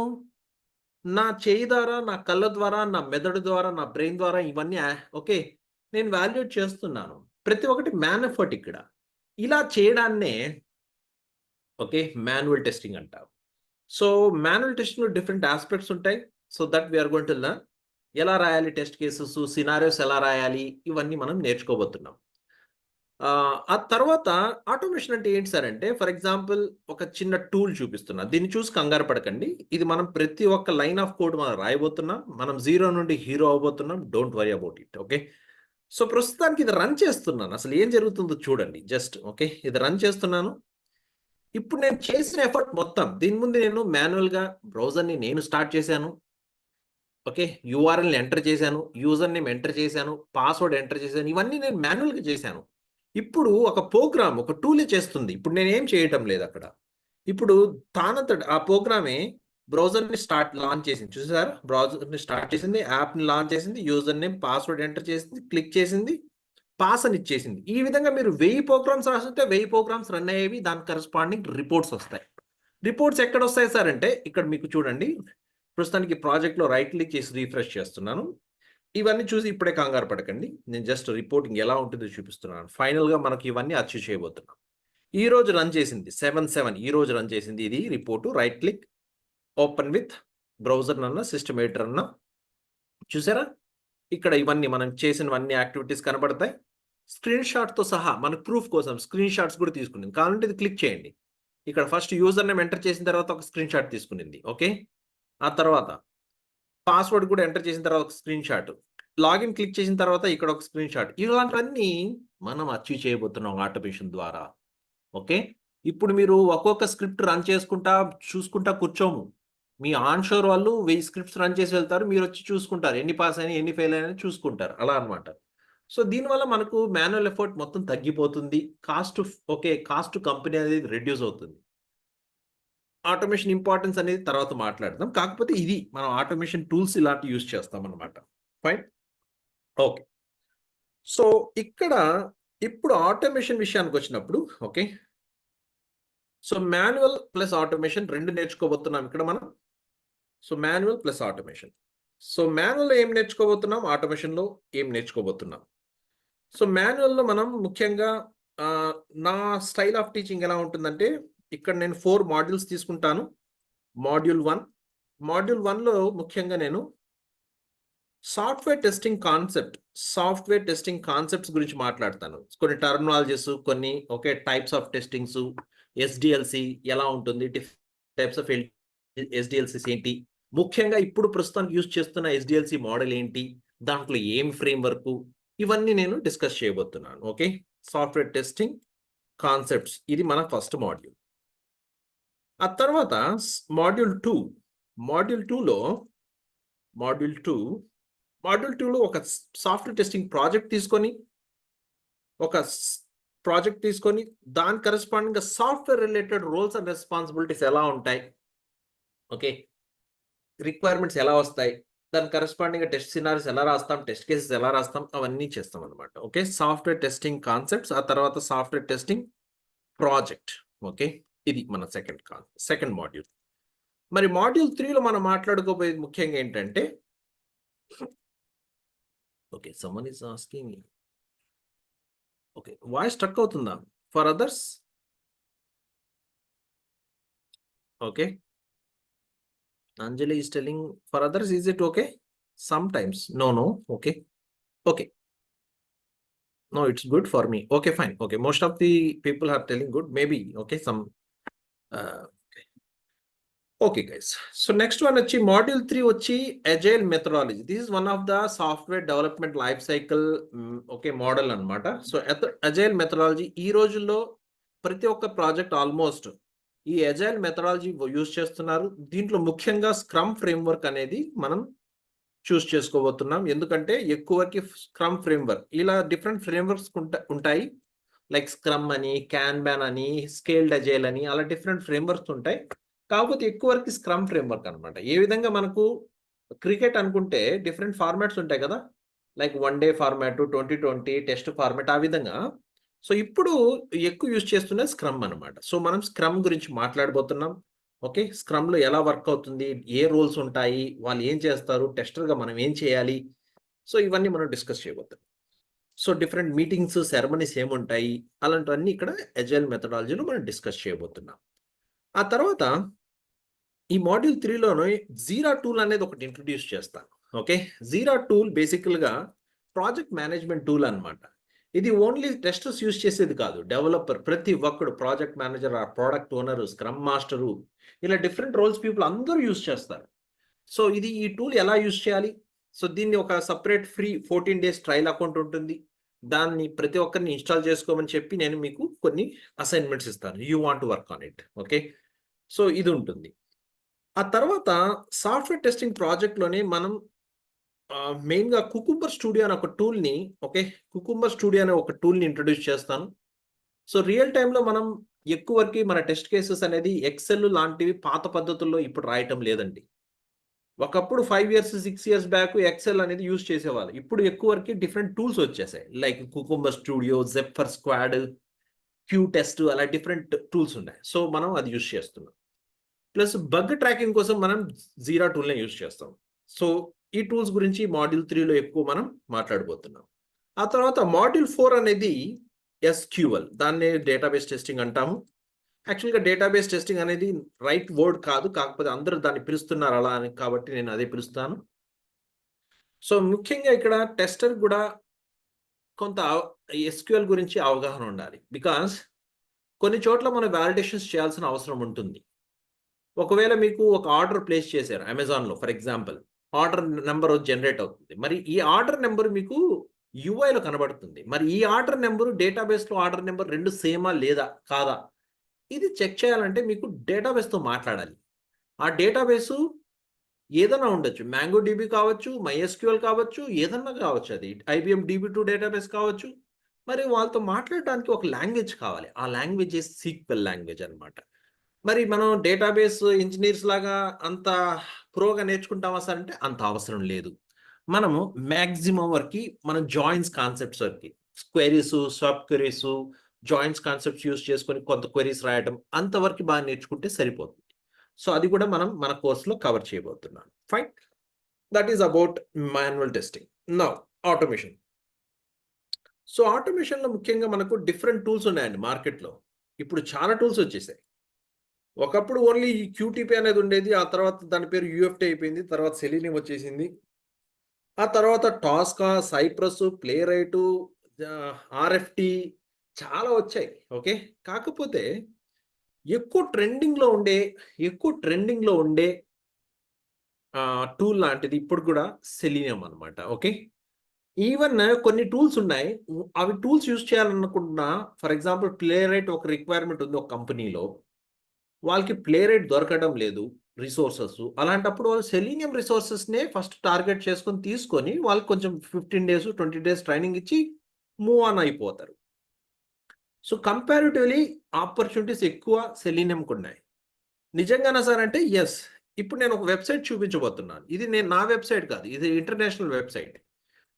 నా చేయి ద్వారా, నా కళ్ళ ద్వారా, నా మెదడు ద్వారా, నా బ్రెయిన్ ద్వారా ఇవన్నీ ఓకే. నేను వాల్యుయేట్ చేస్తున్నాను. ప్రతి ఒక్కటి మ్యాన్ ఎఫర్ట్ ఇక్కడ. ఇలా చేయడాన్నే ఓకే. మాన్యువల్ టెస్టింగ్ అంటారు. సో, మాన్యువల్ టెస్టింగ్‌లో డిఫరెంట్ యాస్పెక్ట్స్ ఉంటాయి. So, that we are going to learn. ఎలా రాయాలి టెస్ట్ కేసెస్, సినారియోస్ ఎలా రాయాలి ఇవన్నీ మనం నేర్చుకోబోతున్నాం. ఆ తర్వాత ఆటోమేషన్ అంటే ఏంటి సార్ అంటే ఫర్ ఎగ్జాంపుల్ ఒక చిన్న టూల్ చూపిస్తున్నా. దీన్ని చూసి కంగారు పడకండి. ఇది మనం ప్రతి ఒక్క లైన్ ఆఫ్ కోడ్ మనం రాయబోతున్నాం. మనం జీరో నుండి హీరో అవ్వబోతున్నాం. Don't worry about it. Okay. So, ప్రస్తుతానికి ఇది రన్ చేస్తున్నాను. అసలు ఏం జరుగుతుందో చూడండి. Just okay. ఇది రన్ చేస్తున్నాను. ఇప్పుడు నేను చేసిన ఎఫర్ట్ మొత్తం దీని ముందు నేను మాన్యువల్‌గా బ్రౌజర్‌ని నేను స్టార్ట్ చేశాను. ఓకే. యూఆర్ఎల్‌ని ఎంటర్ చేశాను. యూజర్ నేమ్ ఎంటర్ చేశాను. పాస్వర్డ్ ఎంటర్ చేశాను. ఇవన్నీ నేను మాన్యువల్‌గా చేశాను. ఇప్పుడు ఒక ప్రోగ్రామ్, ఒక టూలే చేస్తుంది. ఇప్పుడు నేనేం చేయటం లేదక్కడ. ఇప్పుడు తానంతట ఆ ప్రోగ్రామే బ్రౌజర్ని లాంచ్ చేసింది. చూసారా? బ్రౌజర్ని స్టార్ట్ చేసింది, యాప్ని లాంచ్ చేసింది, యూజర్ నేమ్ పాస్వర్డ్ ఎంటర్ చేసింది, క్లిక్ చేసింది, పాస్ అని ఇచ్చేసింది. ఈ విధంగా మీరు 1000 ప్రోగ్రామ్స్ రాస్తుంటే 1000 ప్రోగ్రామ్స్ రన్ అయ్యేవి, దానికి కరెస్పాండింగ్ రిపోర్ట్స్ వస్తాయి. రిపోర్ట్స్ ఎక్కడ వస్తాయి సార్ అంటే ఇక్కడ మీకు చూడండి, ప్రస్తుతానికి ప్రాజెక్ట్లో రైట్ క్లిక్ చేసి రీఫ్రెష్ చేస్తున్నాను. ఇవన్నీ చూసి ఇప్పుడే కంగారు పడకండి, నేను జస్ట్ రిపోర్టింగ్ ఎలా ఉంటుందో చూపిస్తున్నాను. ఫైనల్గా మనకి ఇవన్నీ అచీవ్ చేయబోతున్నాం. ఈ రోజు రన్ చేసింది 7/7 ఈ రోజు రన్ చేసింది ఇది report. Right click, open with browser అన్న సిస్టమ్ ఎడిటర్ అన్న, చూసారా? ఇక్కడ ఇవన్నీ మనం చేసినవన్నీ యాక్టివిటీస్ కనబడతాయి. స్క్రీన్ షాట్తో సహా మనకు ప్రూఫ్ కోసం స్క్రీన్ షాట్స్ కూడా తీసుకునింది. కావాలంటే ఇది క్లిక్ చేయండి. ఇక్కడ ఫస్ట్ యూజర్ నేమ్ ఎంటర్ చేసిన తర్వాత ఒక స్క్రీన్ షాట్ తీసుకునింది. ఓకే, ఆ తర్వాత పాస్వర్డ్ కూడా ఎంటర్ చేసిన తర్వాత ఒక స్క్రీన్ షాట్, లాగిన్ క్లిక్ చేసిన తర్వాత ఇక్కడ ఒక స్క్రీన్ షాట్. ఇలాంటివన్నీ మనం అచీవ్ చేయబోతున్నాం ఆటోమేషన్ ద్వారా. ఓకే, ఇప్పుడు మీరు ఒక్కొక్క స్క్రిప్ట్ రన్ చేసుకుంటా చూసుకుంటా కూర్చోము. మీ ఆన్షోర్ వాళ్ళు 1000 స్క్రిప్ట్స్ రన్ చేసి వెళ్తారు, మీరు వచ్చి చూసుకుంటారు ఎన్ని పాస్ అయినా ఎన్ని ఫెయిల్ అయినా చూసుకుంటారు, అలా అనమాట. సో దీనివల్ల మనకు మాన్యువల్ ఎఫర్ట్ మొత్తం తగ్గిపోతుంది, కాస్ట్ కంపెనీ అనేది రెడ్యూస్ అవుతుంది. ఆటోమేషన్ ఇంపార్టెన్స్ అనేది తర్వాత మాట్లాడదాం. కాకపోతే ఇది మనం ఆటోమేషన్ టూల్స్ ఇలాంటి యూజ్ చేస్తాం అనమాట. Fine, okay. సో ఇక్కడ ఇప్పుడు ఆటోమేషన్ విషయానికి వచ్చినప్పుడు, okay, so manual plus automation రెండు నేర్చుకోబోతున్నాం ఇక్కడ మనం. So manual plus automation. So మాన్యువల్లో ఏం నేర్చుకోబోతున్నాం, ఆటోమేషన్లో ఏం నేర్చుకోబోతున్నాం. సో మాన్యువల్లో మనం ముఖ్యంగా నా స్టైల్ ఆఫ్ టీచింగ్ ఎలా ఉంటుందంటే, ఇక్కడ నేను 4 మాడ్యూల్స్ తీసుకుంటాను. మాడ్యూల్ 1లో ముఖ్యంగా నేను సాఫ్ట్వేర్ టెస్టింగ్ కాన్సెప్ట్స్ గురించి మాట్లాడతాను. కొన్ని టర్మినాలజీస్, కొన్ని టైప్స్ ఆఫ్ టెస్టింగ్స్, ఎస్డిఎల్సి ఎలా ఉంటుంది, టైప్స్ ఆఫ్ ఎస్డిఎల్సిస్ ఏంటి, ముఖ్యంగా ఇప్పుడు ప్రస్తుతానికి యూజ్ చేస్తున్న ఎస్డిఎల్సి మోడల్ ఏంటి, దాంట్లో ఏం ఫ్రేమ్ వర్క్, ఇవన్నీ నేను డిస్కస్ చేయబోతున్నాను. ఓకే, సాఫ్ట్వేర్ టెస్టింగ్ కాన్సెప్ట్స్, ఇది మన ఫస్ట్ మాడ్యూల్. ఆ తర్వాత మాడ్యూల్ 2లో ఒక సాఫ్ట్వేర్ టెస్టింగ్ ప్రాజెక్ట్ తీసుకొని దాని corresponding software related roles and responsibilities ఎలా ఉంటాయి, ఓకే, రిక్వైర్మెంట్స్ ఎలా వస్తాయి, దాని కరెస్పాండింగ్ టెస్ట్ సినారీస్ ఎలా రాస్తాం, టెస్ట్ కేసెస్ ఎలా రాస్తాం, అవన్నీ చేస్తాం అనమాట. ఓకే, సాఫ్ట్వేర్ టెస్టింగ్ కాన్సెప్ట్స్, ఆ తర్వాత సాఫ్ట్వేర్ టెస్టింగ్ ప్రాజెక్ట్. ఓకే, ఇది మన సెకండ్ మాడ్యూల్. మరి మాడ్యూల్ 3లో మనం మాట్లాడుకోబోయేది ముఖ్యంగా ఏంటంటే, okay, someone is asking, okay, voice struck అవుతుందా for others? Okay, Anjali is telling for others, is it okay? Sometimes. No. Okay. No, it's good for me. Okay, fine. Okay, most of the people are telling good. Maybe, okay, some. Okay, guys. So next one, module 3, agile methodology. This is one of the software development life cycle, okay, model anamata. So agile methodology, ee rojullo prati okka project almost ఈ agile methodology use చేస్తున్నారు. దీంట్లో ముఖ్యంగా scrum framework అనేది మనం చూస్ చేసుకోబోతున్నాం. ఎందుకంటే ఎక్కువకి scrum framework, ఇలా different frameworks ఉంటాయి. లైక్ స్క్రమ్ అని, క్యాన్బాన్ అని, స్కేల్డ్ అజైల్ అని, అలా డిఫరెంట్ ఫ్రేమ్వర్క్స్ ఉంటాయి. కాకపోతే ఎక్కువ వరకు స్క్రమ్ ఫ్రేమ్వర్క్ అనమాట. ఏ విధంగా మనకు క్రికెట్ అనుకుంటే డిఫరెంట్ ఫార్మాట్స్ ఉంటాయి కదా, like 1 day format, 2020 test format, ఆ విధంగా. సో ఇప్పుడు ఎక్కువ యూజ్ చేస్తున్నది స్క్రమ్ అనమాట. సో మనం స్క్రమ్ గురించి మాట్లాడబోతున్నాం. ఓకే, స్క్రమ్లో ఎలా వర్క్ అవుతుంది, ఏ రోల్స్ ఉంటాయి, వాళ్ళు ఏం చేస్తారు, టెస్టర్గా మనం ఏం చేయాలి, సో ఇవన్నీ మనం డిస్కస్ చేయబోతున్నాం. సో డిఫరెంట్ మీటింగ్స్, సెరమనీస్ ఏముంటాయి, అలాంటివన్నీ ఇక్కడ అజైల్ మెథడాలజీలో మనం డిస్కస్ చేయబోతున్నాం. ఆ తర్వాత ఈ మాడ్యూల్ 3లోనే జీరా టూల్ అనేది ఒకటి ఇంట్రడ్యూస్ చేస్తాను. ఓకే, జీరా టూల్ బేసికల్గా ప్రాజెక్ట్ మేనేజ్మెంట్ టూల్ అనమాట. ఇది ఓన్లీ టెస్టర్స్ యూజ్ చేసేది కాదు, డెవలపర్, ప్రతి ఒక్కడు, ప్రాజెక్ట్ మేనేజర్, ఆ ప్రోడక్ట్ ఓనరు, స్క్రమ్ మాస్టరు, ఇలా డిఫరెంట్ రోల్స్ పీపుల్ అందరూ యూజ్ చేస్తారు. సో ఈ టూల్ ఎలా యూజ్ చేయాలి, సో దీన్ని ఒక separate free 14 days trial account ఉంటుంది. దాన్ని ప్రతి ఒక్కరిని ఇన్స్టాల్ చేసుకోమని చెప్పి నేను మీకు కొన్ని అసైన్మెంట్స్ ఇస్తాను. You want to work on it. Okay, so ఇది ఉంటుంది. ఆ తర్వాత సాఫ్ట్వేర్ టెస్టింగ్ ప్రాజెక్ట్లోనే మనం మెయిన్గా కుకుంబర్ స్టూడియో అనే ఒక టూల్ని, ఓకే, కుకుంబర్ స్టూడియో అనే ఒక టూల్ని ఇంట్రడ్యూస్ చేస్తాను. సో రియల్ టైమ్‌లో మనం ఎక్కువ వరకి మన టెస్ట్ కేసెస్ అనేది ఎక్సెల్ లాంటివి పాత పద్ధతుల్లో ఇప్పుడు రాయటం లేదండి. ఒకప్పుడు 5 ఇయర్స్, 6 ఇయర్స్ బ్యాక్ ఎక్సెల్ అనేది యూజ్ చేసేవాళ్ళు. ఇప్పుడు ఎక్కువ వరకి డిఫరెంట్ టూల్స్ వచ్చేసాయి. Like Cucumber Studio, Zephyr Squad, qTest అలా డిఫరెంట్ టూల్స్ ఉన్నాయి. సో మనం అది యూజ్ చేస్తున్నాం. ప్లస్ బగ్ ట్రాకింగ్ కోసం మనం జీరా టూల్‌నే యూజ్ చేస్తాం. సో ఈ టూల్స్ గురించి మాడ్యూల్ 3లో ఎక్కువ మనం మాట్లాడబోతున్నాం. ఆ తర్వాత మాడ్యూల్ 4 అనేది ఎస్‌క్యూఎల్. దాన్నే డేటాబేస్ టెస్టింగ్ అంటాము. యాక్చువల్‌గా డేటాబేస్ టెస్టింగ్ అనేది రైట్ వర్డ్ కాదు. కాకపోతే అందరూ దాన్ని పిలుస్తున్నారు అలా అని కాబట్టి నేను అదే పిలుస్తాను. సో ముఖ్యంగా ఇక్కడ టెస్టర్ గూడా కొంత ఎస్‌క్యూఎల్ గురించి అవగాహన ఉండాలి. బికాజ్ కొన్ని చోట్ల మనం వాలిడేషన్స్ చేయాల్సిన అవసరం ఉంటుంది. ఒకవేళ మీకు ఒక ఆర్డర్ ప్లేస్ చేశారు అమెజాన్‌లో for example. Order number generate అవుతుంది. మరి ఈ ఆర్డర్ నంబర్ మీకు యూఐలో కనబడుతుంది. మరి ఈ ఆర్డర్ నంబరు డేటాబేస్‌లో ఆర్డర్ నంబర్ 2 సేమా లేదా? కాదా? ఇది చెక్ చేయాలంటే మీకు డేటాబేస్‌తో మాట్లాడాలి. ఆ డేటాబేసు ఏదైనా ఉండొచ్చు. మ్యాంగో డీబీ కావచ్చు, మైఎస్‌క్యూఎల్ కావచ్చు, ఏదన్నా కావచ్చు అది. ఐబీఎం డీబీ2 డేటాబేస్ కావచ్చు. మరి వాళ్ళతో మాట్లాడడానికి ఒక లాంగ్వేజ్ కావాలి. ఆ లాంగ్వేజ్ సీక్వెల్ లాంగ్వేజ్ అన్నమాట. మరి మనం డేటాబేస్ ఇంజినీర్స్ లాగా అంత ప్రోగా నేర్చుకుంటామా సార్ అంటే అంత అవసరం లేదు. మనము మాక్సిమం వరకి మనం జాయిన్స్ కాన్సెప్ట్స్ వరకి queries, sub queries, joins concepts use చేసుకొని కొంత క్వెరీస్ రాయడం అంతవరకు బాగా నేర్చుకుంటే సరిపోతుంది. సో అది కూడా మనం మన కోర్స్‌లో కవర్ చేయబోతున్నాం. Fine. That is about manual testing. Now automation. So ఆటోమేషన్‌లో ముఖ్యంగా మనకు డిఫరెంట్ టూల్స్ ఉన్నాయండి మార్కెట్‌లో. ఇప్పుడు చాలా టూల్స్ వచ్చేసాయి. ఒకప్పుడు ఓన్లీ ఈ క్యూటీపీ అనేది ఉండేది. ఆ తర్వాత దాని పేరు యూఎఫ్టీ అయిపోయింది. తర్వాత సెలీనియం వచ్చేసింది. ఆ తర్వాత టాస్కా, సైప్రస్, ప్లేరైటు, ఆర్ఎఫ్టీ చాలా వచ్చాయి. ఓకే. కాకపోతే ఎక్కువ ట్రెండింగ్‌లో ఉండే టూల్ లాంటిది ఇప్పుడు కూడా సెలీనియం అన్నమాట. ఓకే. ఈవెన్ కొన్ని టూల్స్ ఉన్నాయి. అవి టూల్స్ యూజ్ చేయాలనుకుంటున్నా ఫర్ ఎగ్జాంపుల్ ప్లేరైట్ ఒక రిక్వైర్మెంట్ ఉంది ఒక కంపెనీలో. వాళ్ళకి ప్లే రేట్ దొరకడం లేదు. రిసోర్సెస్. అలాంటప్పుడు వాళ్ళు సెలీనియం రిసోర్సెస్‌నే ఫస్ట్ టార్గెట్ చేసుకొని తీసుకొని వాళ్ళకి కొంచెం 15 డేస్, 20 డేస్ ట్రైనింగ్ ఇచ్చి మూవ్ ఆన్ అయిపోతారు. సో కంపారిటివ్‌లీ ఆపర్చునిటీస్ ఎక్కువ సెలీనియంకున్నాయి. నిజంగానా సార్ అంటే యెస్. ఇప్పుడు నేను ఒక వెబ్‌సైట్ చూపించబోతున్నాను. ఇది నా వెబ్‌సైట్ కాదు. ఇది ఇంటర్నేషనల్ వెబ్‌సైట్.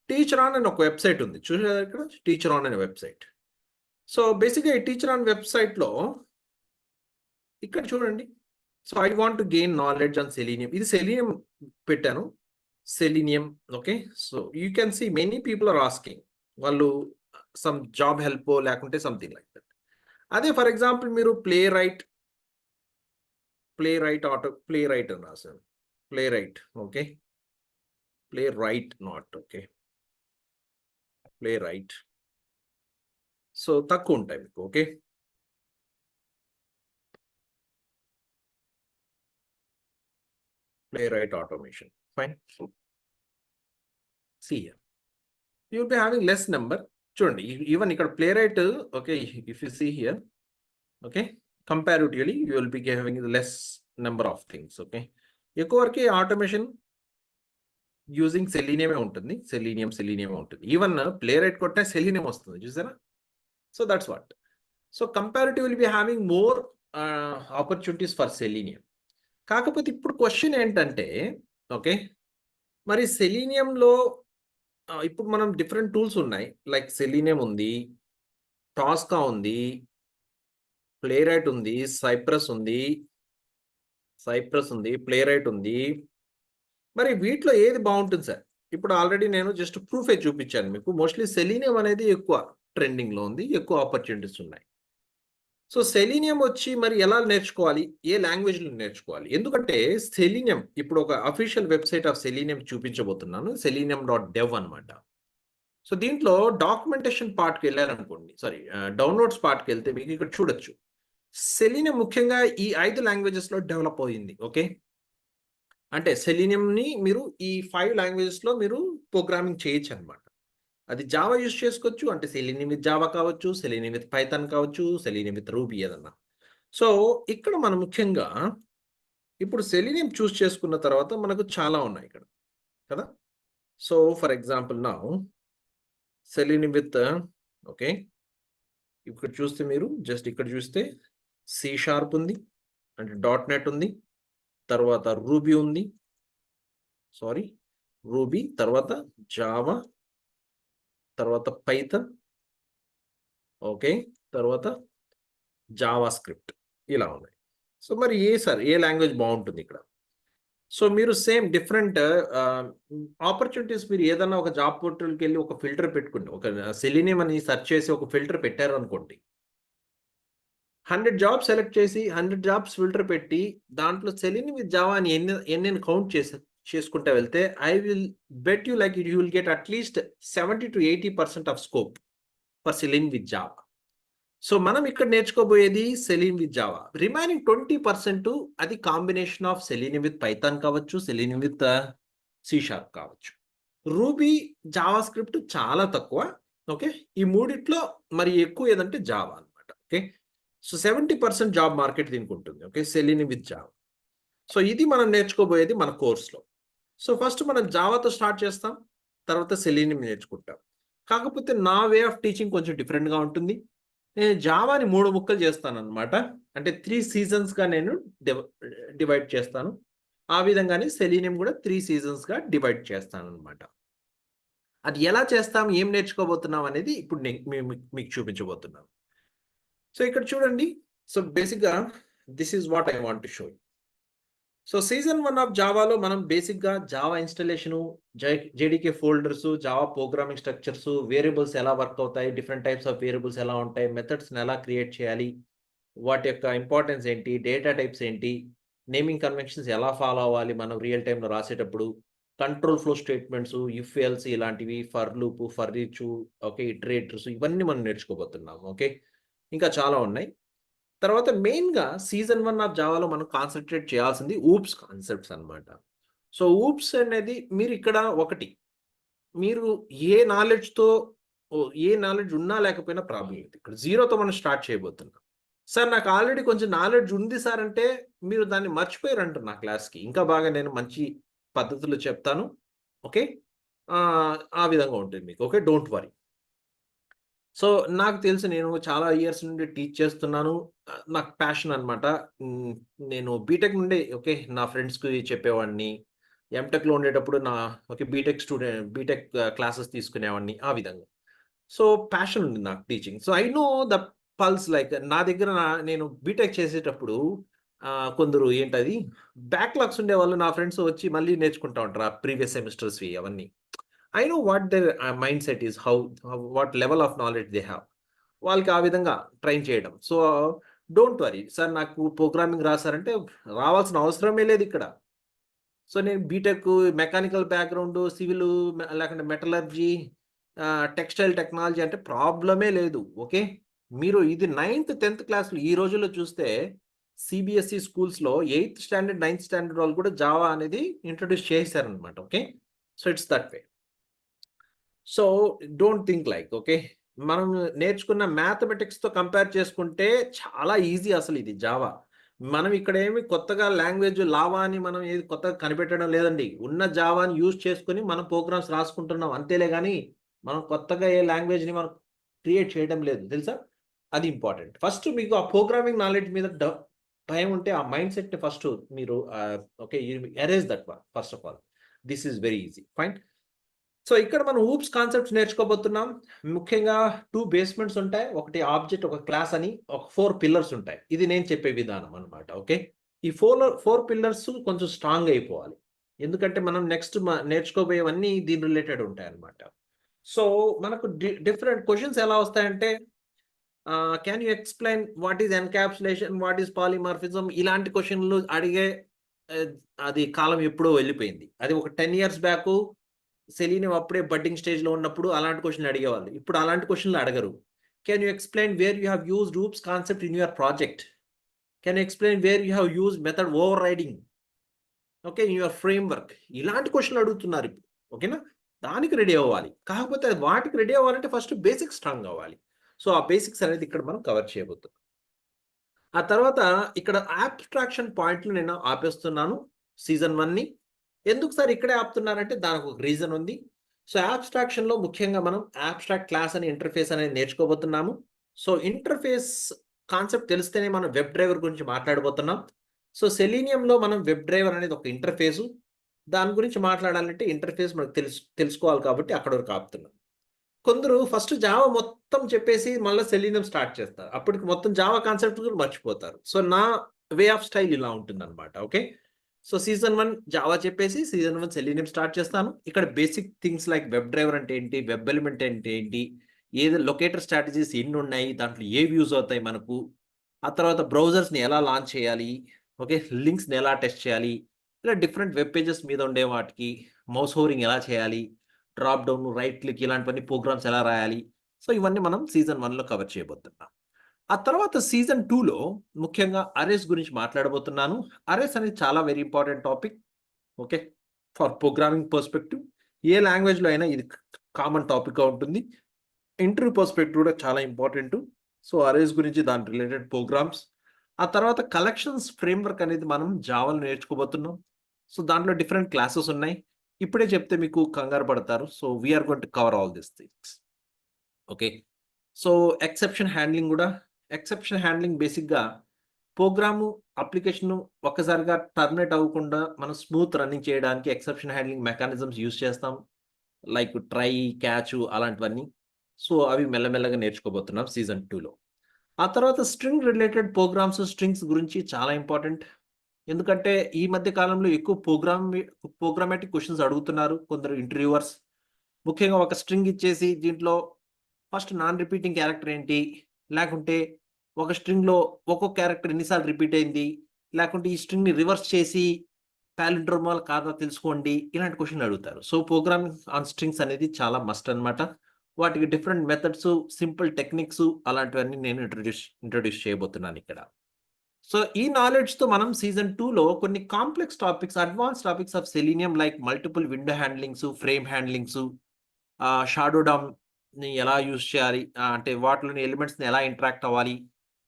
టీచర్ ఆన్ అని ఒక వెబ్‌సైట్ ఉంది. చూసారా ఇక్కడ? టీచర్ ఆన్ అనే వెబ్‌సైట్. సో బేసిక్‌గా ఈ టీచర్ ఆన్ వెబ్‌సైట్‌లో ఇక్కడ చూడండి. So, I want to gain knowledge on Selenium. ఇది సెలీనియం పెట్టాను. Selenium okay. So, you can see many people are asking. వాళ్ళు సమ్ జాబ్ హెల్పో లేకుంటే సంథింగ్ లైక్ దట్. అదే ఫర్ ఎగ్జాంపుల్ మీరు ప్లే రైట్ అని రాసాను. Play right okay. Playwright not okay. Playwright. So, తక్కువుంటాయి మీకు okay. Playwright automation. Fine. See here. You will be having less number. చూడండి even ఇక్కడ play right okay. If you see here okay. Comparatively you will be having less number of things okay. ఎక్కువ వరకి automation using సెలీనియమే ఉంటుంది. సెలీనియమే ఉంటుంది. Even playwright కొట్టినా selenium వస్తుంది చూసారా? So that's what. So comparatively be having more opportunities for selenium. కాకపోతే ఇప్పుడు క్వెషన్ ఏంటంటే ఓకే. మరి సెలీనియంలో ఇప్పుడు మనం డిఫరెంట్ టూల్స్ ఉన్నాయి. లైక్ సెలీనియం ఉంది. టాస్కా ఉంది. ప్లే రైట్ ఉంది. సైప్రస్ ఉంది. ప్లే రైట్ ఉంది. మరి వీటిలో ఏది బావుంటుంది సార్? ఇప్పుడు ఆల్రెడీ నేను జస్ట్ ప్రూఫే చూపించాను మీకు. మోస్ట్‌లీ సెలీనియం అనేది ఎక్కువ ట్రెండింగ్‌లో ఉంది. ఎక్కువ ఆపర్చునిటీస్ ఉన్నాయి. సో, సెలీనియం వచ్చి మరి ఎలా నేర్చుకోవాలి? ఏ లాంగ్వేజ్‌లో నేర్చుకోవాలి? ఎందుకంటే సెలీనియం ఇప్పుడు ఒక అఫీషియల్ వెబ్‌సైట్ ఆఫ్ సెలీనియం చూపించబోతున్నాను. selenium.dev అన్నమాట. సో, దీంట్లో డాక్యుమెంటేషన్ పార్ట్‌కెళ్లారనుకోండి. సారీ డౌన్‌లోడ్స్ పార్ట్‌కెళ్తే మీకు ఇక్కడ చూడొచ్చు. సెలీనియం ముఖ్యంగా ఈ 5 లాంగ్వేజెస్‌లో డెవలప్ అయింది. ఓకే. అంటే సెలీనియంని మీరు ఈ 5 లాంగ్వేజెస్‌లో మీరు ప్రోగ్రామింగ్ చేయొచ్చనమాట. అది జావా యూజ్ చేసుకోవచ్చు. అంటే సెలీనియం విత్ జావా కావచ్చు, సెలీనియం విత్ పైథాన్ కావచ్చు, సెలీనియం విత్ రూబీ ఏదన్నా. సో, ఇక్కడ మనం ముఖ్యంగా ఇప్పుడు సెలీనియం చూజ్ చేసుకున్న తర్వాత మనకు చాలా ఉన్నాయి ఇక్కడ. కదా! So, for example now selenium with okay. ఇక్కడ చూస్తే మీరు జస్ట్ ఇక్కడ చూస్తే సి షార్ప్ ఉంది, అంటే డాట్ నెట్ ఉంది, తర్వాత రూబీ ఉంది, రూబీ, తర్వాత జావా, తర్వాత పైథాన్, ఓకే, తర్వాత జావా స్క్రిప్ట్ ఇలా ఉన్నాయి. సో మరి ఏ లాంగ్వేజ్ బాగుంటుంది ఇక్కడ? సో మీరు సేమ్ డిఫరెంట్ ఆపర్చునిటీస్, మీరు ఏదైనా ఒక జాబ్ పోర్టల్కి వెళ్ళి ఒక ఫిల్టర్ పెట్టుకోండి, ఒక సెలీనియం అని సెర్చ్ చేసి ఒక ఫిల్టర్ పెట్టారు అనుకోండి, 100 జాబ్స్ సెలెక్ట్ చేసి 100 జాబ్స్ ఫిల్టర్ పెట్టి దాంట్లో సెలీనియం విత్ జావా అని ఎన్ని కౌంట్ చేసుకుంటే వెళ్తే I will bet you like you will get at least 70 to 80% of scope for selenium with Java. So మనం ఇక్కడ నేర్చుకోబోయేది సెలీనియం విత్ జావా. రిమైనింగ్ 20% అది combination of selenium with Python కావచ్చు, సెలీనియం విత్ సి షార్ప్ కావచ్చు. Ruby, JavaScript చాలా తక్కువ. Okay, ఈ మూడిట్లో మరి ఎక్కువ ఏదంటే జావా అనమాట. ఓకే, సో 70% జాబ్ మార్కెట్ దీనికి ఉంటుంది. Okay, selenium with Java. So ఇది మనం నేర్చుకోబోయేది మన కోర్సులో. సో ఫస్ట్ మనం జావాతో స్టార్ట్ చేస్తాం, తర్వాత సెలీనియం నేర్చుకుంటాం. కాకపోతే నా వే ఆఫ్ టీచింగ్ కొంచెం డిఫరెంట్గా ఉంటుంది. నేను జావాని 3 ముక్కలు చేస్తాను అనమాట. అంటే 3 సీజన్స్గా నేను డివైడ్ చేస్తాను. ఆ విధంగానే సెలీనియం కూడా 3 సీజన్స్గా డివైడ్ చేస్తాను అనమాట. అది ఎలా చేస్తాం, ఏం నేర్చుకోబోతున్నాం అనేది ఇప్పుడు మీకు చూపించబోతున్నాను. సో ఇక్కడ చూడండి. సో బేసిక్గా this is what I want to show you. So season 1 of జావాలో మనం బేసిక్గా Java installation, JDK folders, Java programming structures, variables ఎలా వర్క్ అవుతాయి, డిఫరెంట్ టైప్స్ ఆఫ్ వేరియబుల్స్ ఎలా ఉంటాయి, మెథడ్స్ని ఎలా క్రియేట్ చేయాలి, వాటి యొక్క ఇంపార్టెన్స్ ఏంటి, డేటా టైప్స్ ఏంటి, నేమింగ్ కన్వెన్షన్స్ ఎలా ఫాలో అవ్వాలి మనం రియల్ టైంలో రాసేటప్పుడు, control flow statements, if else ఇలాంటివి, for loop, for each, okay, iterators, ఇవన్నీ మనం నేర్చుకోబోతున్నాం. ఓకే, ఇంకా చాలా ఉన్నాయి. తర్వాత మెయిన్గా సీజన్ 1 ఆఫ్ జావాలో మనం కాన్సన్ట్రేట్ చేయాల్సింది ఊప్స్ కాన్సెప్ట్స్ అనమాట. సో ఊప్స్ అనేది మీరు ఇక్కడ మీరు ఏ నాలెడ్జ్ ఉన్నా లేకపోయినా ప్రాబ్లం లేదు. ఇక్కడ 0తో మనం స్టార్ట్ చేయబోతున్నాం. సార్ నాకు ఆల్రెడీ కొంచెం నాలెడ్జ్ ఉంది సార్ అంటే మీరు దాన్ని మర్చిపోయారు అంటారు నా క్లాస్కి. ఇంకా బాగా నేను మంచి పద్ధతులు చెప్తాను. ఓకే, ఆ విధంగా ఉంటుంది మీకు. Okay, don't worry. సో నాకు తెలుసు, నేను చాలా ఇయర్స్ నుండి టీచ్ చేస్తున్నాను. నాకు ప్యాషన్ అనమాట. నేను బీటెక్ నుండి ఓకే, నా ఫ్రెండ్స్‌కి చెప్పేవాడిని. ఎంటెక్‌లో ఉండేటప్పుడు బీటెక్ క్లాసెస్ తీసుకునేవాడిని ఆ విధంగా. సో ప్యాషన్ ఉంది నాకు teaching. So I know the pulse. Like నా దగ్గర నేను బీటెక్ చేసేటప్పుడు కొందరు ఏంటది బ్యాక్‌లాగ్స్ ఉండేవాళ్ళు. నా ఫ్రెండ్స్ వచ్చి మళ్ళీ నేర్చుకుంటా ఉంటారు ఆ ప్రీవియస్ సెమిస్టర్స్‌వి అవన్నీ. I know what their mind set is, what level of knowledge they have. వాళ్ళకి ఆ విధంగా ట్రైన్ చేయడం. సో డోంట్ వరీ సార్, నాకు ప్రోగ్రామింగ్ రాసారంటే రావాల్సిన అవసరమే లేదు ఇక్కడ. సో నేను బీటెక్, మెకానికల్ బ్యాక్గ్రౌండ్, సివిల్, లేకుంటే మెటలర్జీ, టెక్స్టైల్ టెక్నాలజీ అంటే ప్రాబ్లమే లేదు. ఓకే, మీరు ఇది 9th, 10th క్లాస్‌లో ఈ రోజుల్లో చూస్తే సిబిఎస్ఈ స్కూల్స్‌లో 8th స్టాండర్డ్, 9th స్టాండర్డ్ వాళ్ళు కూడా జావా అనేది ఇంట్రొడ్యూస్ చేశారనమాట. Okay, so it's that way. So don't think like okay, మనం నేర్చుకున్న మ్యాథమెటిక్స్తో కంపేర్ చేసుకుంటే చాలా ఈజీ అసలు ఇది జావా. మనం ఇక్కడ ఏమి కొత్తగా లాంగ్వేజ్ లావా అని మనం ఏది కొత్తగా కనిపెట్టడం లేదండి. ఉన్న జావాని యూజ్ చేసుకొని మనం ప్రోగ్రామ్స్ రాసుకుంటున్నాం అంతేలే, కానీ మనం కొత్తగా ఏ లాంగ్వేజ్ని మనం క్రియేట్ చేయడం లేదు, తెలుసా? అది ఇంపార్టెంట్. ఫస్ట్ మీకు ఆ ప్రోగ్రామింగ్ నాలెడ్జ్ మీద భయం ఉంటే ఆ మైండ్ సెట్ని ఫస్ట్ మీరు okay, erase that one first of all. This is very easy, fine. So ఇక్కడ మనం ఊప్స్ కాన్సెప్ట్స్ నేర్చుకోబోతున్నాం. ముఖ్యంగా 2 బేస్మెంట్స్ ఉంటాయి. ఒకటి ఆబ్జెక్ట్, ఒక క్లాస్ అని, ఒక 4 పిల్లర్స్ ఉంటాయి. ఇది నేను చెప్పే విధానం అనమాట. ఓకే, ఈ 4 పిల్లర్స్ కొంచెం స్ట్రాంగ్ అయిపోవాలి. ఎందుకంటే మనం నెక్స్ట్ నేర్చుకోబోయేవన్నీ దీని రిలేటెడ్ ఉంటాయి అనమాట. సో మనకు డిఫరెంట్ క్వశ్చన్స్ ఎలా వస్తాయంటే can you explain what is encapsulation, what is polymorphism, ఇలాంటి క్వశ్చన్లు అడిగే అది కాలం ఎప్పుడో వెళ్ళిపోయింది. అది ఒక 10 years బ్యాక్ సెలీనియం అప్పుడే బడ్డింగ్ స్టేజ్‌లో ఉన్నప్పుడు అలాంటి క్వశ్చన్‌లు అడిగేవాళ్ళు. ఇప్పుడు అలాంటి క్వశ్చన్‌లు అడగరు. Can you explain where you have used oops concept in your project? Can you explain where you have used method over riding, okay, in your framework? ఇలాంటి క్వశ్చన్‌లు అడుగుతున్నారు ఇప్పుడు. ఓకేనా? దానికి రెడీ అవ్వాలి. కాకపోతే వాటికి రెడీ అవ్వాలంటే ఫస్ట్ బేసిక్స్ స్ట్రాంగ్ అవ్వాలి. సో ఆ బేసిక్స్ అనేది ఇక్కడ మనం కవర్ చేయబోతున్నాం. ఆ తర్వాత ఇక్కడ అబ్స్ట్రాక్షన్ పాయింట్లు నేను ఆపేస్తున్నాను సీజన్ 1ని. ఎందుకు సార్ ఇక్కడే ఆపుతున్నారంటే దానికి ఒక రీజన్ ఉంది. సో అబ్స్ట్రాక్షన్‌లో ముఖ్యంగా మనం అబ్స్ట్రాక్ట్ క్లాస్ అని ఇంటర్ఫేస్ అనేది నేర్చుకోబోతున్నాము. సో ఇంటర్ఫేస్ కాన్సెప్ట్ తెలిస్తేనే మనం వెబ్ డ్రైవర్ గురించి మాట్లాడబోతున్నాం. సో సెలీనియంలో మనం వెబ్ డ్రైవర్ అనేది ఒక ఇంటర్ఫేసు. దాని గురించి మాట్లాడాలంటే ఇంటర్ఫేస్ మనకు తెలుసుకోవాలి కాబట్టి అక్కడ వరకు ఆపుతున్నాం. కొందరు ఫస్ట్ జావా మొత్తం చెప్పేసి మళ్ళీ సెలీనియం స్టార్ట్ చేస్తారు. అప్పటికి మొత్తం జావా కాన్సెప్ట్ కూడా మర్చిపోతారు. సో నా వే ఆఫ్ స్టైల్ ఇలా ఉంటుందన్నమాట. ఓకే. సో సీజన్ 1 జావా చెప్పేసి సీజన్ 1 సెలీనియం స్టార్ట్ చేస్తాను. ఇక్కడ basic things like web driver అంటే ఏంటి, వెబ్ ఎలిమెంట్ అంటే ఏంటి, ఏది లొకేటర్ స్ట్రాటజీస్ ఎన్ని ఉన్నాయి, దాంట్లో ఏవి యూజ్ అవుతాయి మనకు, ఆ తర్వాత బ్రౌజర్స్ని ఎలా లాంచ్ చేయాలి, ఓకే, లింక్స్ని ఎలా టెస్ట్ చేయాలి, ఇలా డిఫరెంట్ వెబ్ పేజెస్ మీద ఉండే వాటికి మౌస్ హోవరింగ్ ఎలా చేయాలి, డ్రాప్ డౌన్, రైట్ క్లిక్ ఇలాంటివన్నీ ప్రోగ్రామ్స్ ఎలా రాయాలి. సో ఇవన్నీ మనం సీజన్ 1లో కవర్ చేయబోతున్నాం. ఆ తర్వాత సీజన్ 2లో ముఖ్యంగా అరేస్ గురించి మాట్లాడబోతున్నాను. అరేస్ అనేది చాలా very important topic. Okay, for programming perspective ఏ లాంగ్వేజ్లో అయినా ఇది కామన్ టాపిక్గా ఉంటుంది. ఇంటర్వ్యూ పర్స్పెక్టివ్ కూడా చాలా ఇంపార్టెంట్. సో అరేస్ గురించి దాని రిలేటెడ్ ప్రోగ్రామ్స్. ఆ తర్వాత కలెక్షన్స్ ఫ్రేమ్వర్క్ అనేది మనం జావాలో నేర్చుకోబోతున్నాం. సో దాంట్లో డిఫరెంట్ క్లాసెస్ ఉన్నాయి. ఇప్పుడే చెప్తే మీకు కంగారు పడతారు. So we are going to cover all this things. Okay. So exception handling కూడా. ఎక్సెప్షన్ హ్యాండ్లింగ్ బేసిక్గా ప్రోగ్రాము అప్లికేషన్ ఒక్కసారిగా టర్మినేట్ అవ్వకుండా మనం స్మూత్ రన్నింగ్ చేయడానికి ఎక్సెప్షన్ హ్యాండ్లింగ్ మెకానిజమ్స్ యూజ్ చేస్తాం. లైక్ ట్రై, క్యాచ్ అలాంటివన్నీ. సో అవి మెల్లమెల్లగా నేర్చుకోబోతున్నాం సీజన్ 2లో. ఆ తర్వాత స్ట్రింగ్ రిలేటెడ్ ప్రోగ్రామ్స్, స్ట్రింగ్స్ గురించి చాలా ఇంపార్టెంట్. ఎందుకంటే ఈ మధ్య కాలంలో ఎక్కువ ప్రోగ్రామాటిక్ క్వశ్చన్స్ అడుగుతున్నారు కొందరు ఇంటర్వ్యూవర్స్. ముఖ్యంగా ఒక స్ట్రింగ్ ఇచ్చేసి దీంట్లో ఫస్ట్ నాన్ రిపీటింగ్ క్యారెక్టర్ ఏంటి, లేకుంటే ఒక స్ట్రింగ్లో ఒక్కొక్క క్యారెక్టర్ ఎన్నిసార్లు రిపీట్ అయింది, లేకుంటే ఈ స్ట్రింగ్ని రివర్స్ చేసి పాలిండ్రోమాల్ కాదా తెలుసుకోండి, ఇలాంటి క్వశ్చన్లు అడుగుతారు. సో ప్రోగ్రామింగ్ ఆన్ స్ట్రింగ్స్ అనేది చాలా మస్ట్ అనమాట. వాటికి డిఫరెంట్ మెథడ్స్, సింపుల్ టెక్నిక్స్ అలాంటివన్నీ నేను ఇంట్రొడ్యూస్ చేయబోతున్నాను ఇక్కడ. సో ఈ నాలెడ్జ్తో మనం సీజన్ 2లో కొన్ని complex topics, advance topics of Selenium like multiple window handlings, frame handlings, shadow డామ్ని ఎలా యూజ్ చేయాలి, అంటే వాటిలోని ఎలిమెంట్స్ని ఎలా ఇంటరాక్ట్ అవ్వాలి,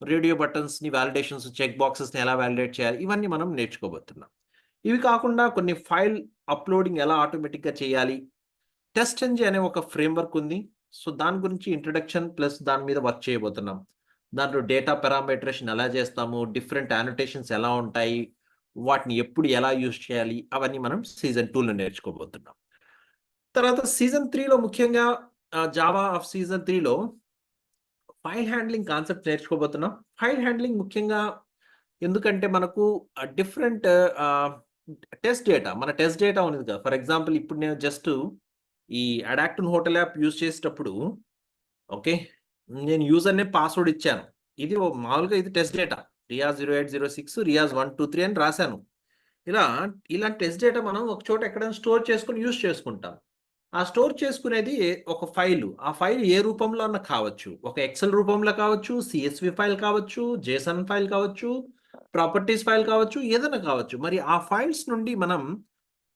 రేడియో బటన్స్ని వాలిడేషన్స్, చెక్ బాక్సెస్ని ఎలా వాలిడేట్ చేయాలి, ఇవన్నీ మనం నేర్చుకోబోతున్నాం. ఇవి కాకుండా కొన్ని ఫైల్ అప్లోడింగ్ ఎలా ఆటోమేటిక్గా చేయాలి, టెస్ట్ ఎంజిన్ అనే ఒక ఫ్రేమ్వర్క్ ఉంది. సో దాని గురించి ఇంట్రడక్షన్ ప్లస్ దాని మీద వర్క్ చేయబోతున్నాం. దాంట్లో డేటా పారామీటరేషన్ ఎలా చేస్తాము, డిఫరెంట్ యానోటేషన్స్ ఎలా ఉంటాయి, వాటిని ఎప్పుడు ఎలా యూజ్ చేయాలి, అవన్నీ మనం సీజన్ 2లో నేర్చుకోబోతున్నాం. తర్వాత సీజన్ 3లో ముఖ్యంగా జావా ఆఫ్ సీజన్ 3లో ఫైల్ హ్యాండ్లింగ్ కాన్సెప్ట్ నేర్చుకోబోతున్నాం. ఫైల్ హ్యాండ్లింగ్ ముఖ్యంగా ఎందుకంటే మనకు డిఫరెంట్ టెస్ట్ డేటా, మన టెస్ట్ డేటా ఉంది కదా. ఫర్ ఎగ్జాంపుల్ ఇప్పుడు నేను జస్ట్ ఈ అడాక్టన్ హోటల్ యాప్ యూజ్ చేసేటప్పుడు, ఓకే, నేను యూజర్ నేమ్ పాస్వర్డ్ ఇచ్చాను. ఇది మామూలుగా ఇది టెస్ట్ డేటా, రియాజ్ 0806 రియాజ్ 123 అని రాశాను. ఇలాంటి టెస్ట్ డేటా మనం ఒక చోట ఎక్కడైనా స్టోర్ చేసుకొని యూజ్ చేసుకుంటాం. ఆ స్టోర్ చేసుకునేది ఒక ఫైలు. ఆ ఫైల్ ఏ రూపంలో అన్నా కావచ్చు. ఒక ఎక్సెల్ రూపంలో కావచ్చు, సిఎస్వి ఫైల్ కావచ్చు, జేసన్ ఫైల్ కావచ్చు, ప్రాపర్టీస్ ఫైల్ కావచ్చు, ఏదైనా కావచ్చు. మరి ఆ ఫైల్స్ నుండి మనం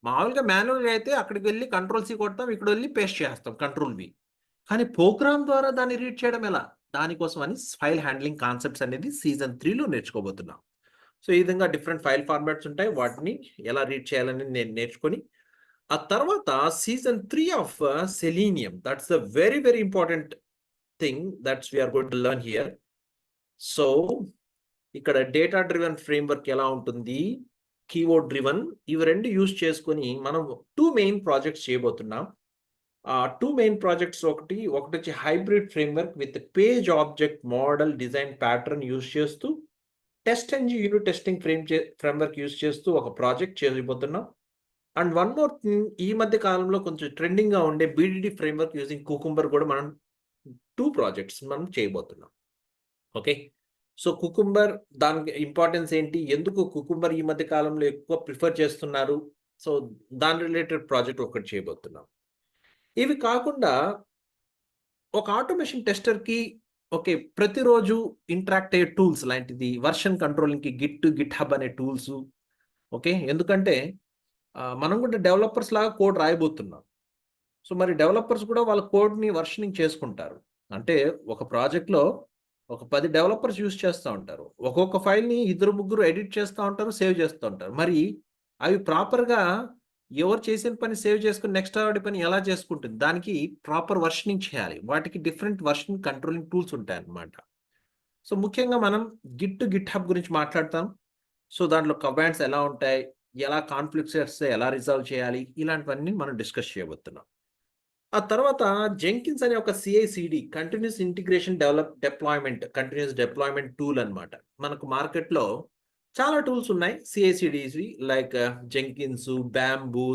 మామూలుగా మాన్యువల్‌గా అయితే అక్కడికి వెళ్లి కంట్రోల్-సి కొడతాం. ఇక్కడ వెళ్లి పేస్ట్ చేస్తాం కంట్రోల్-వి. కానీ ప్రోగ్రామ్ ద్వారా దాన్ని రీడ్ చేయడం ఎలా? దానికోసం అని ఫైల్ హ్యాండ్లింగ్ కాన్సెప్ట్స్ అనేది సీజన్ 3లో నేర్చుకోబోతున్నాం. సో ఈ విధంగా డిఫరెంట్ ఫైల్ ఫార్మాట్స్ ఉంటాయి. వాటిని ఎలా రీడ్ చేయాలని నేను నేర్చుకొని, ఆ తర్వాత season 3 of selenium, that's a very very important thing that's we are going to learn here. So ఇక్కడ డేటా డ్రివెన్ ఫ్రేమ్వర్క్ ఎలా ఉంటుంది, కీవర్డ్ డ్రివెన్, ఇవి రెండు యూజ్ చేసుకొని మనం 2 మెయిన్ ప్రాజెక్ట్స్ చేయబోతున్నాం. 2 మెయిన్ ప్రాజెక్ట్స్, ఒకటి hybrid framework with page object model design pattern use చేస్తూ TestNG unit testing framework use చేస్తూ ఒక ప్రాజెక్ట్ చేయబోతున్నాం. అండ్ వన్ మోర్ థింగ్, ఈ మధ్య కాలంలో కొంచెం ట్రెండింగ్గా ఉండే బీడీడీ ఫ్రేమ్వర్క్ యూజింగ్ కుకుంబర్ కూడా మనం 2 ప్రాజెక్ట్స్ మనం చేయబోతున్నాం. ఓకే. సో కుకుంబర్, దానికి ఇంపార్టెన్స్ ఏంటి, ఎందుకు కుకుంబర్ ఈ మధ్య కాలంలో ఎక్కువ ప్రిఫర్ చేస్తున్నారు, సో దాని రిలేటెడ్ ప్రాజెక్ట్ ఒకటి చేయబోతున్నాం. ఇవి కాకుండా ఒక ఆటోమేషన్ టెస్టర్కి ఓకే ప్రతిరోజు ఇంటరాక్ట్ అయ్యే టూల్స్ లాంటిది వర్షన్ కంట్రోలింగ్కి గిట్ హబ్ అనే టూల్స్. ఓకే, ఎందుకంటే మనం కూడా డెవలపర్స్ లాగా కోడ్ రాయబోతున్నాం. సో మరి డెవలపర్స్ కూడా వాళ్ళ కోడ్ని వర్షనింగ్ చేసుకుంటారు. అంటే ఒక ప్రాజెక్ట్లో ఒక 10 డెవలపర్స్ యూజ్ చేస్తూ ఉంటారు. ఒక్కొక్క ఫైల్ని 2-3 ఎడిట్ చేస్తూ ఉంటారు, సేవ్ చేస్తూ ఉంటారు. మరి అవి ప్రాపర్గా ఎవరు చేసిన పని సేవ్ చేసుకొని నెక్స్ట్ వాడి పని ఎలా చేసుకుంటుంది, దానికి ప్రాపర్ వర్షనింగ్ చేయాలి. వాటికి డిఫరెంట్ వర్షన్ కంట్రోలింగ్ టూల్స్ ఉంటాయన్నమాట. సో ముఖ్యంగా మనం గిట్ హబ్ గురించి మాట్లాడతాం. సో దాంట్లో కమాండ్స్ ఎలా ఉంటాయి, ఎలా కాన్ఫ్లిక్ట్స్ వస్తే ఎలా రిజాల్వ్ చేయాలి, ఇలాంటివన్నీ మనం డిస్కస్ చేయబోతున్నాం. ఆ తర్వాత జెంకిన్స్ అనే ఒక CICD continuous integration continuous deployment tool అన్నమాట. మనకు మార్కెట్‌లో చాలా టూల్స్ ఉన్నాయి సిఐసిడిస్‌వి, like Jenkins, Bamboo,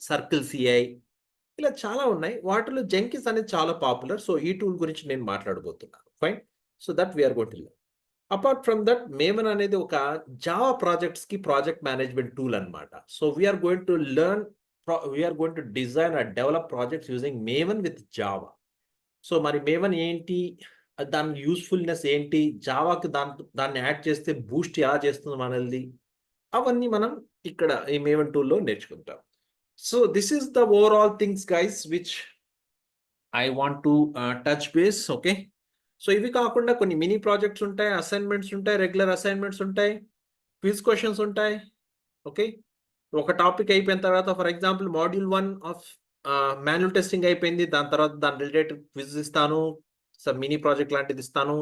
Circle CI, ఇలా చాలా ఉన్నాయి. వాటిలో జెంకిన్స్ అనేది చాలా పాపులర్. సో ఈ టూల్ గురించి నేను మాట్లాడబోతున్నాను. Fine. So that we are going to learn. Apart from that, Maven అనేది ఒక జావా ప్రాజెక్ట్స్‌కి ప్రాజెక్ట్ మేనేజ్మెంట్ టూల్ అన్నమాట. So we are going to design and develop projects using Maven with Java. So మరి మేవన్ ఏంటి? దాని యూజ్‌ఫుల్‌నెస్ ఏంటి? జావాకి దాన్ని యాడ్ చేస్తే బూస్ట్ ఎలా చేస్తుంది మనల్ని? అవన్నీ మనం ఇక్కడ ఈ మేవన్ టూల్‌లో నేర్చుకుంటాం. So this is the overall things guys which I want to touch base. Okay. So ఇవి కాకుండా కొన్ని మినీ ప్రాజెక్ట్స్ ఉంటాయి, అసైన్‌మెంట్స్ ఉంటాయి, రెగ్యులర్ అసైన్‌మెంట్స్ ఉంటాయి, క్విజ్ క్వెషన్స్ ఉంటాయి. ఓకే. ఒక టాపిక్ అయిపోయిన తర్వాత, for example module 1 of manual testing అయిపోయింది. దాని తర్వాత దాని రిలేటెడ్ క్విజ్ ఇస్తాను. సమ్ మినీ ప్రాజెక్ట్ లాంటిది ఇస్తాను.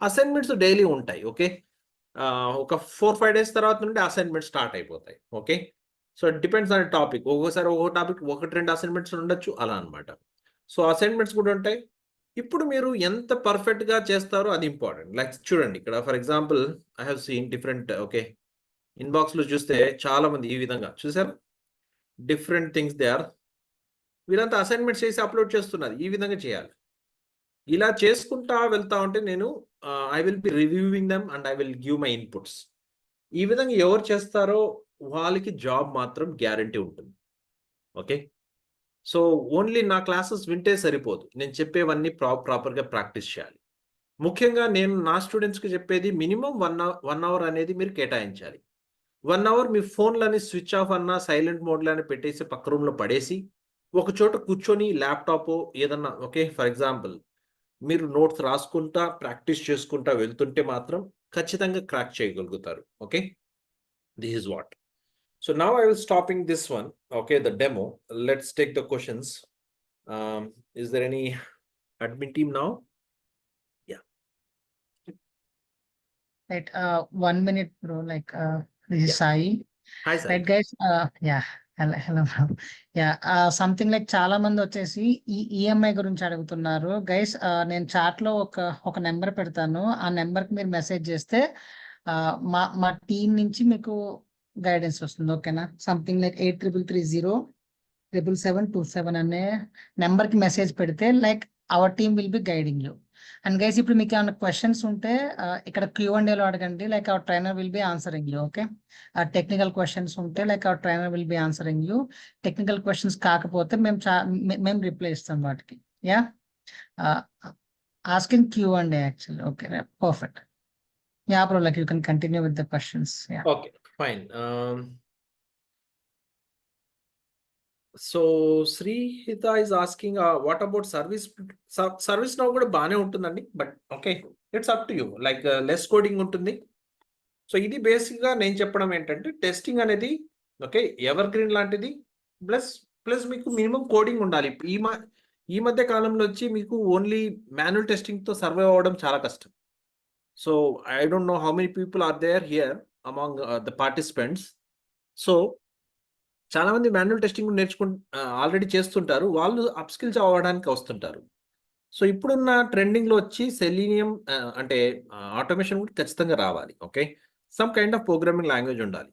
అసైన్‌మెంట్స్ డైలీ ఉంటాయి. ఓకే. ఒక 4, 5 డేస్ తర్వాత నుండి అసైన్‌మెంట్స్ స్టార్ట్ అయిపోతాయి. Okay. So it depends on topic. ఒక్కోసారి ఒక్కో టాపిక్ 1, 2 అసైన్‌మెంట్స్ ఉండొచ్చు, అలా అన్నమాట. సో అసైన్‌మెంట్స్ కూడా ఉంటాయి. ఇప్పుడు మీరు ఎంత పర్ఫెక్ట్‌గా చేస్తారో అది ఇంపార్టెంట్. లైక్ చూడండి, ఇక్కడ for example I have seen different. Okay. ఇన్బాక్స్‌లో చూస్తే చాలా మంది ఈ విధంగా చూసారా? Different things they are. వీళ్ళంతా అసైన్‌మెంట్స్ చేసి అప్‌లోడ్ చేస్తున్నారు. ఈ విధంగా చేయాలి. ఇలా చేసుకుంటా వెళ్తా ఉంటే నేను I will be reviewing them and I will give my inputs. ఈ విధంగా ఎవరు చేస్తారో వాళ్ళకి జాబ్ మాత్రం గ్యారంటీ ఉంటుంది. ఓకే. సో ఓన్లీ నా క్లాసెస్ వింటే సరిపోదు. నేను చెప్పేవన్నీ ప్రాపర్‌గా ప్రాక్టీస్ చేయాలి. ముఖ్యంగా నేను నా స్టూడెంట్స్‌కి చెప్పేది మినిమమ్ 1 అవర్ అనేది మీరు కేటాయించాలి. 1 అవర్ మీ ఫోన్‌లని స్విచ్ ఆఫ్ అన్నా, సైలెంట్ మోడ్‌లో అని పెట్టేసి పక్క రూమ్‌లో పడేసి, ఒక చోట కూర్చొని ల్యాప్‌టాపో ఏదన్నా, ఓకే, ఫర్ ఎగ్జాంపుల్ మీరు నోట్స్ రాసుకుంటా, ప్రాక్టీస్ చేసుకుంటా వెళ్తుంటే మాత్రం ఖచ్చితంగా క్రాక్ చేయగలుగుతారు. Okay. This is what. So now I will stopping this one. Okay, the demo. Let's take the questions. Is there any admin team now? Yah. Right. 1 minute, bro. Like, this is yah. Sai. Hi Sai. Right, guys. Yeah. Hello, bro. Yeah. Something like చాలా మంది వచ్చేసి ఈ EMI గురించి అడుగుతున్నారు. Guys, నేను chat లో ఒక number పెడతాను. ఆ నెంబర్ కి మీరు మెసేజ్ చేస్తే మా టీం నుంచి మీకు గైడెన్స్ వస్తుంది. ఓకేనా? సంథింగ్ లైక్ 8330 77727 అనే నెంబర్ కి మెసేజ్ పెడితే, like, our team will be guiding you. And guys, ఇప్పుడు మీకు ఏమైనా క్వశ్చన్స్ ఉంటే ఇక్కడ Q&Aలో అడగండి. Like our trainer will be answering you. Okay. Technical questions ఉంటే like our trainer will be answering you. Technical questions కాకపోతే మేము రిప్లై ఇస్తాం వాటికి. Yeah. Asking Q&A actually. Okay, perfect. Yeah bro, like you can continue with the questions. Yeah. Okay, fine. So Srihita is asking what about service now కూడా బాగానే ఉంటుందండి. But okay, it's up to you. Like less coding ఉంటుంది. So ఇది బేసిక్గా నేను చెప్పడం ఏంటంటే, testing అనేది ఓకే ఎవర్ గ్రీన్ లాంటిది. ప్లస్ మీకు మినిమం కోడింగ్ ఉండాలి. ఈ మధ్య కాలంలో వచ్చి మీకు ఓన్లీ మాన్యువల్ టెస్టింగ్తో సర్వైవ్ అవ్వడం చాలా కష్టం. So I don't know how many people are there here among the participants. So చాలా మంది మాన్యువల్ టెస్టింగ్ ఆల్రెడీ చేస్తుంటారు. వాళ్ళు అప్ స్కిల్స్ అవ్వడానికి వస్తుంటారు. సో ఇప్పుడున్న ట్రెండింగ్‌లో వచ్చి సెలీనియం, అంటే ఆటోమేషన్ కూడా ఖచ్చితంగా రావాలి. Okay. Some kind of programming language ఉండాలి.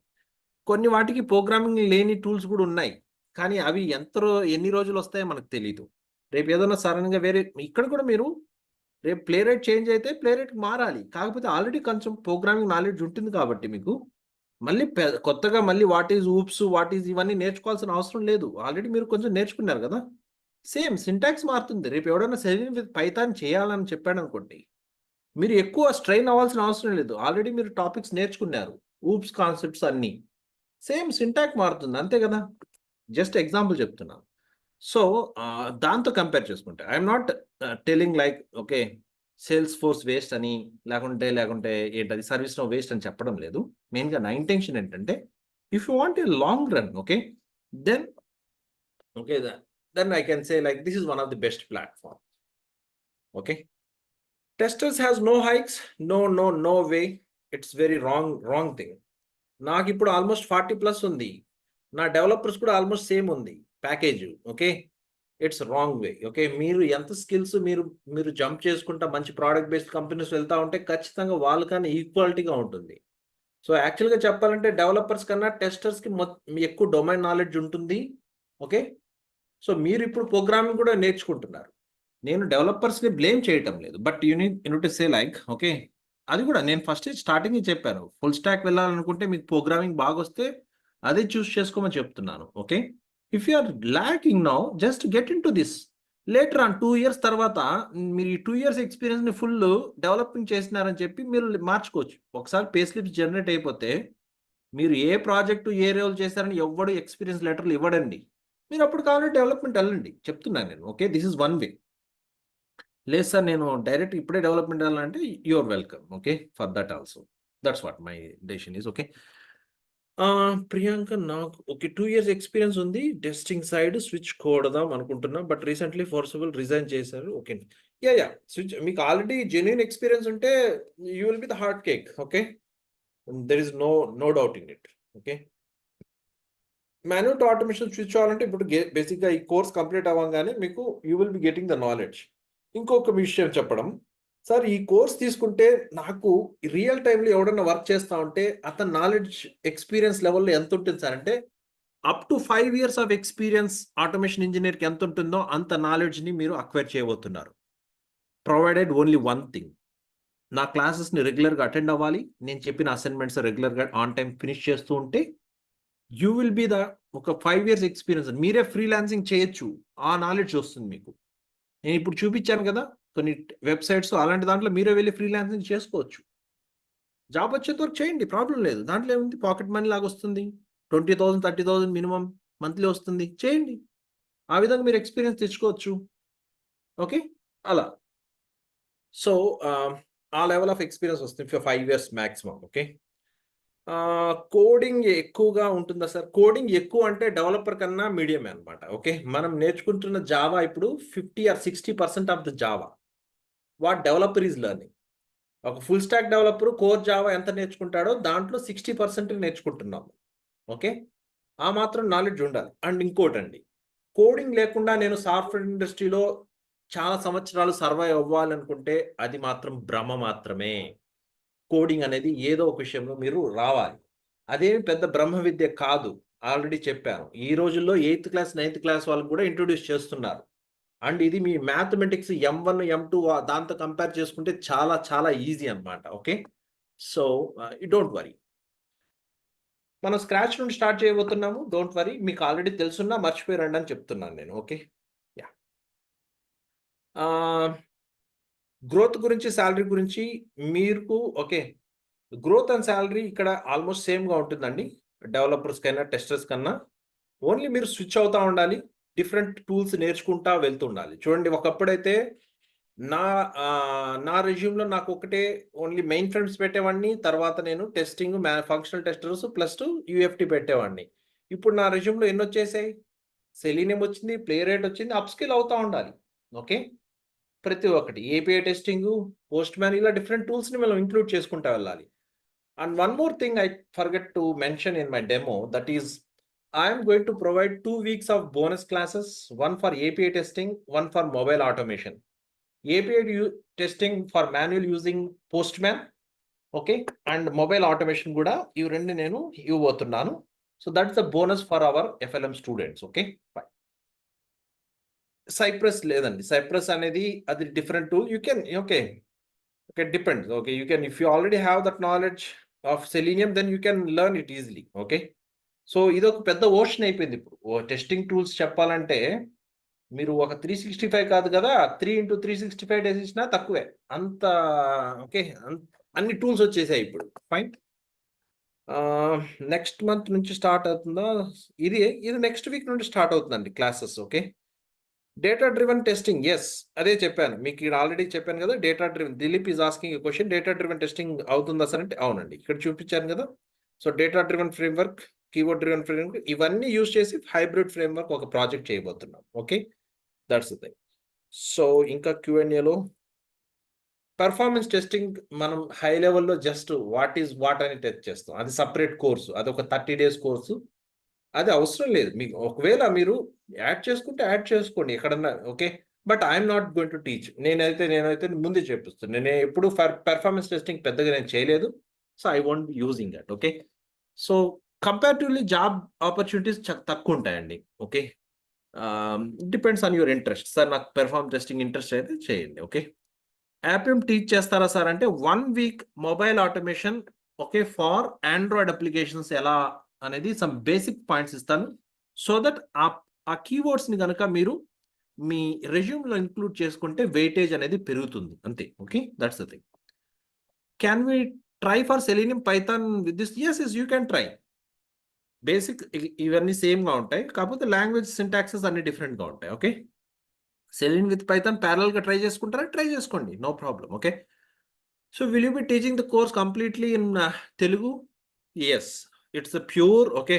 కొన్ని వాటికి ప్రోగ్రామింగ్ లేని టూల్స్ కూడా ఉన్నాయి. కానీ అవి ఎన్ని రోజులు వస్తాయో మనకు తెలీదు. రేపు ఏదైనా సడెన్‌గా ఇక్కడ కూడా మీరు రేపు ప్లే రేట్ చేంజ్ అయితే ప్లే రేట్ మారాలి. కాకపోతే ఆల్రెడీ కొంచెం ప్రోగ్రామింగ్ నాలెడ్జ్ ఉంటుంది కాబట్టి మీకు మళ్ళీ కొత్తగా మళ్ళీ what is oops, what is ఇవన్నీ నేర్చుకోవాల్సిన అవసరం లేదు. ఆల్రెడీ మీరు కొంచెం నేర్చుకున్నారు కదా! సేమ్ సింటాక్స్ మారుతుంది. రేపు ఎవడైనా సెలీనియం విత్ పైథాన్ చేయాలని చెప్పాడనుకోండి, మీరు ఎక్కువ స్ట్రెయిన్ అవ్వాల్సిన అవసరం లేదు. ఆల్రెడీ మీరు టాపిక్స్ నేర్చుకున్నారు. ఊప్స్ కాన్సెప్ట్స్ అన్నీ. సేమ్ సింటాక్స్ మారుతుంది. అంతే కదా! జస్ట్ ఎగ్జాంపుల్ చెప్తున్నాను. సో దాంతో కంపేర్ చేసుకుంటే I'm not telling like okay sales force waste అని, లేకుంటే ఏంటది సర్వీస్ నౌ వేస్ట్ అని చెప్పడం లేదు. మెయిన్‌గా నా ఇంటెన్షన్ ఏంటంటే, if you want a long run, okay, then okay, then I can say like this is one of the best platform. Okay, testers has no hikes, no way, it's very wrong thing. నాకు ఇప్పుడు almost 40+ ఉంది, నా developers కూడా almost same ఉంది package. Okay, it's wrong way. Okay, మీరు ఎంత skills మీరు jump చేసుకుంటా మంచి ప్రోడక్ట్ బేస్డ్ కంపెనీస్ వెళ్తా ఉంటే ఖచ్చితంగా వాళ్ళకన్నా ఈక్వాలిటీగా ఉంటుంది. సో యాక్చువల్గా చెప్పాలంటే డెవలపర్స్ కన్నా టెస్టర్స్కి ఎక్కువ డొమైన్ నాలెడ్జ్ ఉంటుంది. ఓకే, సో మీరు ఇప్పుడు ప్రోగ్రామింగ్ కూడా నేర్చుకుంటున్నారు. నేను డెవలపర్స్ని బ్లేమ్ చేయటం లేదు, but you need to say like okay, అది కూడా నేను ఫస్ట్ స్టార్టింగ్ చెప్పాను, ఫుల్ స్టాక్ వెళ్ళాలనుకుంటే మీకు ప్రోగ్రామింగ్ బాగా వస్తే అదే చూస్ చేసుకోమని చెప్తున్నాను. Okay, if you are lacking now just get into this. Later on 2 years తర్వాత మీరు ఈ 2 years ఎక్స్పీరియన్స్ని ఫుల్ డెవలపింగ్ చేసినారని చెప్పి మీరు మార్చుకోవచ్చు. ఒకసారి పే స్లిప్స్ జనరేట్ అయిపోతే మీరు ఏ ప్రాజెక్టు ఏ రోల్ చేశారని ఎవ్వడు ఎక్స్పీరియన్స్ లెటర్లు ఇవ్వడండి. మీరు అప్పుడు కావాలంటే డెవలప్మెంట్ వెళ్ళండి చెప్తున్నాను నేను. Okay, this is one way. లేదు సార్ నేను డైరెక్ట్ ఇప్పుడే డెవలప్మెంట్ వెళ్ళాలంటే you are welcome. Okay, for that also, that's what my decision is. Okay, Priyanka నాకు ఓకే 2 years ఎక్స్పీరియన్స్ ఉంది, టెస్టింగ్ సైడ్ స్విచ్ కొడదాం అనుకుంటున్నా, బట్ రీసెంట్లీ ఫోర్సబుల్ రిజైన్ చేశారు. Okay, yeah switch. మీకు ఆల్రెడీ జెన్యూన్ ఎక్స్పీరియన్స్ ఉంటే you will be the hard cake. Okay, there is no doubt in it. Okay, manual to automation switch అవ్వాలంటే ఇప్పుడు బేసిక్గా ఈ course complete అవ్వగానే మీకు you will be getting the knowledge. ఇంకొక విషయం చెప్పడం, సార్ ఈ కోర్స్ తీసుకుంటే నాకు రియల్ టైంలో ఎవడన్నా వర్క్ చేస్తా ఉంటే అతని నాలెడ్జ్ ఎక్స్పీరియన్స్ లెవెల్లో ఎంత ఉంటుంది సార్ అంటే up to 5 years of experience automation ఇంజనీర్కి ఎంత ఉంటుందో అంత నాలెడ్జ్ని మీరు అక్వైర్ చేయబోతున్నారు. ప్రొవైడెడ్ ఓన్లీ వన్ థింగ్, నా క్లాసెస్ని రెగ్యులర్గా అటెండ్ అవ్వాలి, నేను చెప్పిన అసైన్మెంట్స్ రెగ్యులర్గా ఆన్ టైం ఫినిష్ చేస్తూ ఉంటే యూ విల్ బి ద ఒక 5 years ఎక్స్పీరియన్స్. మీరే ఫ్రీలాన్సింగ్ చేయొచ్చు, ఆ నాలెడ్జ్ వస్తుంది మీకు. నేను ఇప్పుడు చూపించాను కదా కొన్ని వెబ్సైట్స్, అలాంటి దాంట్లో మీరే వెళ్ళి ఫ్రీలాన్సింగ్ చేసుకోవచ్చు. జాబ్ వచ్చేంత వరకు చేయండి, ప్రాబ్లం లేదు. దాంట్లో ఏముంది, పాకెట్ మనీ లాగా వస్తుంది, 20,000 30,000 మినిమం మంత్లీ వస్తుంది, చేయండి. ఆ విధంగా మీరు ఎక్స్పీరియన్స్ తెచ్చుకోవచ్చు. ఓకే, అలా. సో ఆ లెవెల్ ఆఫ్ ఎక్స్పీరియన్స్ వస్తుంది for 5 years maximum. Okay, coding ఎక్కువగా ఉంటుందా సార్? కోడింగ్ ఎక్కువ అంటే డెవలపర్ కన్నా మీడియమే అనమాట. ఓకే, మనం నేర్చుకుంటున్న జావా ఇప్పుడు 50 or 60% of the Java what developer is learning. ఒక full stack developer core Java ఎంత నేర్చుకుంటాడో దాంట్లో 60% నేర్చుకుంటున్నాము. ఓకే, ఆ మాత్రం నాలెడ్జ్ ఉండాలి. అండ్ ఇంకోటండి, కోడింగ్ లేకుండా నేను సాఫ్ట్వేర్ ఇండస్ట్రీలో చాలా సంవత్సరాలు సర్వైవ్ అవ్వాలనుకుంటే అది మాత్రం భ్రమ మాత్రమే. కోడింగ్ అనేది ఏదో ఒక విషయంలో మీరు రావాలి, అదేమి పెద్ద బ్రహ్మ విద్య కాదు. ఆల్రెడీ చెప్పాను, ఈ రోజుల్లో 8th క్లాస్ 9th క్లాస్ వాళ్ళకు కూడా ఇంట్రొడ్యూస్ చేస్తున్నారు. అండ్ ఇది మీ మ్యాథమెటిక్స్ M1 M2 దాంతో కంపేర్ చేసుకుంటే చాలా చాలా ఈజీ అనమాట. Okay, so you don't worry, మనం స్క్రాచ్ నుండి స్టార్ట్ చేయబోతున్నాము. డోంట్ వరీ, మీకు ఆల్రెడీ తెలుసున్నా మర్చిపోయారండి అని చెప్తున్నాను నేను. Okay, yeah. గ్రోత్ గురించి, శాలరీ గురించి మీకు ఓకే, గ్రోత్ అండ్ శాలరీ ఇక్కడ ఆల్మోస్ట్ సేమ్గా ఉంటుందండి డెవలపర్స్ కన్నా టెస్టర్స్ కన్నా. ఓన్లీ మీరు స్విచ్ అవుతూ ఉండాలి, డిఫరెంట్ టూల్స్ నేర్చుకుంటా వెళ్తుండాలి. చూడండి, ఒకప్పుడైతే నా రెజ్యూమ్లో నాకు ఒకటే ఓన్లీ మెయిన్ ఫ్రేమ్స్ పెట్టేవాడిని, తర్వాత నేను టెస్టింగ్ ఫంక్షనల్ టెస్టర్స్ +2 UFT పెట్టేవాడిని. ఇప్పుడు నా రెజ్యూమ్లో ఎన్ని వచ్చేసాయి, సెలీనియం వచ్చింది, ప్లే రేట్ వచ్చింది, అప్ స్కిల్ అవుతూ ఉండాలి. ఓకే, ప్రతి ఒక్కటి API టెస్టింగ్, పోస్ట్ మ్యాన్, ఇలా డిఫరెంట్ టూల్స్ని మనం ఇంక్లూడ్ చేసుకుంటూ వెళ్ళాలి. And one more thing I forget to mention in my demo, that is I am going to provide 2 weeks of bonus classes, one for API testing, one for mobile automation. API testing for manual using Postman, okay, and mobile automation kuda ee rendu nenu ivvothunanu. So that's the bonus for our FLM students. Okay, fine. Cypress ledandi, Cypress anedi adi different tool. You can okay, depends. Okay, you can, if you already have that knowledge of Selenium, then you can learn it easily. Okay, so ఇది ఒక పెద్ద ocean అయిపోయింది ఇప్పుడు testing tools చెప్పాలంటే. మీరు ఒక 365 కాదు కదా, 3 into 365 డేస్ ఇచ్చినా తక్కువే అంత. ఓకే, అన్ని టూల్స్ వచ్చేసాయి ఇప్పుడు. ఫైన్, నెక్స్ట్ మంత్ నుంచి స్టార్ట్ అవుతుందా? ఇది నెక్స్ట్ వీక్ నుండి స్టార్ట్ అవుతుందండి classes. Okay, data driven testing, yes అదే చెప్పాను మీకు, ఇక్కడ ఆల్రెడీ చెప్పాను కదా. Data driven, Dilip is asking a question, data driven testing అవుతుందా సార్ అంటే అవునండి, ఇక్కడ చూపించాను కదా. So data driven framework keyword driven framework ఇవన్నీ యూజ్ చేసి హైబ్రిడ్ ఫ్రేమ్వర్క్ ఒక ప్రాజెక్ట్ చేయబోతున్నాం. Okay, that's the thing. So ఇంకా Q&Aలో పెర్ఫార్మెన్స్ టెస్టింగ్ మనం హై లెవెల్‌లో జస్ట్ వాట్ ఈస్ వాట్ అని టెస్ట్ చేస్తాం. అది సెపరేట్ కోర్సు. అదొక 30 డేస్ కోర్సు. అది అవసరం లేదు. మీకు ఒకవేళ మీరు యాడ్ చేసుకుంటే యాడ్ చేసుకోండి ఎక్కడన్నా. Okay. But I'm not going to teach. నేనైతే ముందే చెప్పిస్తాను. నేను ఎప్పుడు పెర్ఫార్మెన్స్ టెస్టింగ్ పెద్దగా నేను చేయలేదు. So I won't be using that. Okay. So comparatively job opportunities తక్కువ ఉంటాయండి. Okay. Depends on your interest. Sir నాకు పెర్ఫార్మ్ టెస్టింగ్ ఇంట్రెస్ట్ అయితే చేయండి. ఓకే. యాపిఎం టీచ్ చేస్తారా సార్ అంటే 1 week mobile automation okay for android applications ఎలా అనేది some basic points ఇస్తాను. సో దట్ ఆ కీవర్డ్స్‌ని గనక మీరు మీ రెజ్యూమ్‌లో ఇంక్లూడ్ చేసుకుంటే వెయిటేజ్ అనేది పెరుగుతుంది. అంతే. Okay. That's the thing. Can we try for selenium python with this? Yes. Yes. You can try. Basic ఇవన్నీ సేమ్‌గా ఉంటాయి. కాకపోతే లాంగ్వేజ్ సింటాక్సెస్ అన్ని డిఫరెంట్‌గా ఉంటాయి. ఓకే. సెలీన్ విత్ పైథాన్ ప్యారలల్‌గా ట్రై చేసుకుంటారా? ట్రై చేసుకోండి. No problem. Okay. So will you be teaching the course completely in Telugu? Yes, it's a pure okay.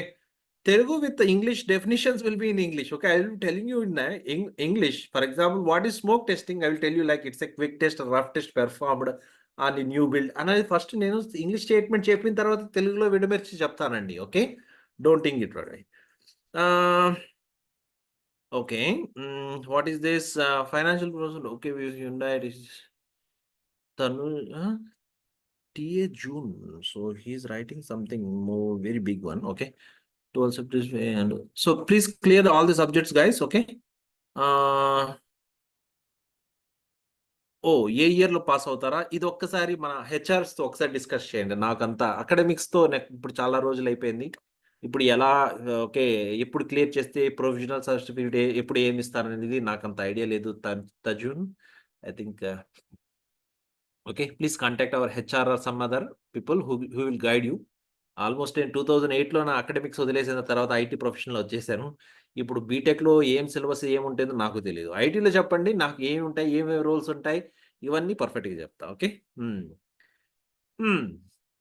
Telugu with the English definitions will be in English. Okay, I will be telling you in English. For example, what is smoke testing? I will tell you like it's a quick test, a rough test performed on a new build. అనేది first నేను English statement చెప్పిన తర్వాత తెలుగులో విడమర్చి చెప్తానండి. Okay, don't think it right. Okay, what is this financial proposal? Okay, Hyundai Tanu TA June. So he's writing something more very big one. Okay. 12 subjects and so please clear all the subjects, guys. Okay. ఓ ఏ ఇయర్‌లో pass అవుతారా? ఇది ఒక్కసారి మన హెచ్ఆర్స్‌తో ఒకసారి discuss చేయండి. నాకంత అకాడమిక్స్‌తో ఇప్పుడు చాలా రోజులైపోయింది. ఇప్పుడు ఎలా ఓకే, ఎప్పుడు క్లియర్ చేస్తే ప్రొవిజనల్ సర్టిఫికేట్ ఎప్పుడు ఏమి ఇస్తారనేది నాకంత ఐడియా లేదు. తజూన్ I think okay, please contact our HR or some other people who will guide you. Almost నేను 2008లో నా అకాడమిక్స్ వదిలేసిన తర్వాత ఐటీ ప్రొఫెషన్‌లో వచ్చేసాను. ఇప్పుడు బీటెక్‌లో ఏం సిలబస్ ఏముంటుందో నాకు తెలీదు. ఐటీలో చెప్పండి నాకు ఏమి ఉంటాయి, ఏమేమి రోల్స్ ఉంటాయి, ఇవన్నీ పర్ఫెక్ట్‌గా చెప్తా. Okay.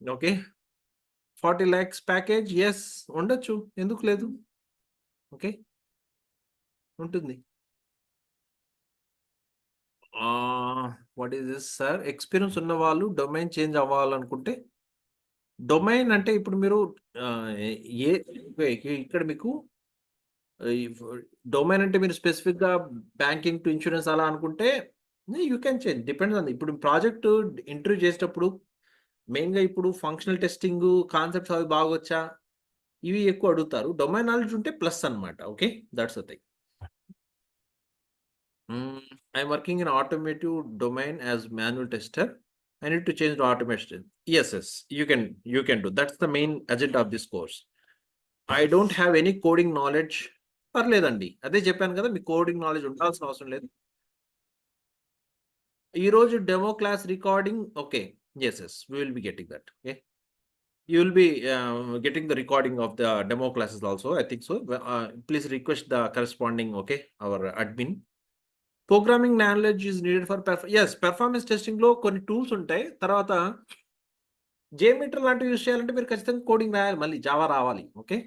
Okay. 40 lakhs package yes ఉండొచ్చు. ఎందుకు లేదు? ఓకే. ఉంటుంది. What is this sir? Experience ఉన్నవాళ్ళు డొమైన్ చేంజ్ అవ్వాలనుకుంటే డొమైన్ అంటే ఇప్పుడు మీరు ఏ ఇక్కడ మీకు డొమైన్ అంటే మీరు స్పెసిఫిక్‌గా బ్యాంకింగ్ టు ఇన్స్యూరెన్స్ అలా అనుకుంటే you can change. Depends on ఇప్పుడు ప్రాజెక్ట్ ఇంటర్వ్యూ చేసేటప్పుడు మెయిన్‌గా ఇప్పుడు ఫంక్షనల్ టెస్టింగ్ కాన్సెప్ట్స్ అవి బాగొచ్చా? ఇవి ఎక్కువ అడుగుతారు. డొమైన్ నాలెడ్జ్ ఉంటే ప్లస్ అన్నమాట. Okay. That's the thing. I'm working in automotive domain as manual tester. I need to change to automation. Yes, you can do. That's the main agenda of this course. I don't have any coding knowledge. పర్లేదండి. అదే చెప్పాను కదా, మీకు coding knowledge ఉండాల్సిన అవసరం లేదు. ఈరోజు demo class recording okay. yes, we will be getting that. Okay. You will be getting the recording of the demo classes also. I think so. Please request the corresponding okay our admin. Programming knowledge is needed for performance టెస్టింగ్‌లో కొన్ని tools ఉంటాయి. తర్వాత JMeter లాంటివి use చేయాలంటే మీరు ఖచ్చితంగా coding రాయాలి. మళ్ళీ జావా రావాలి. ఓకే.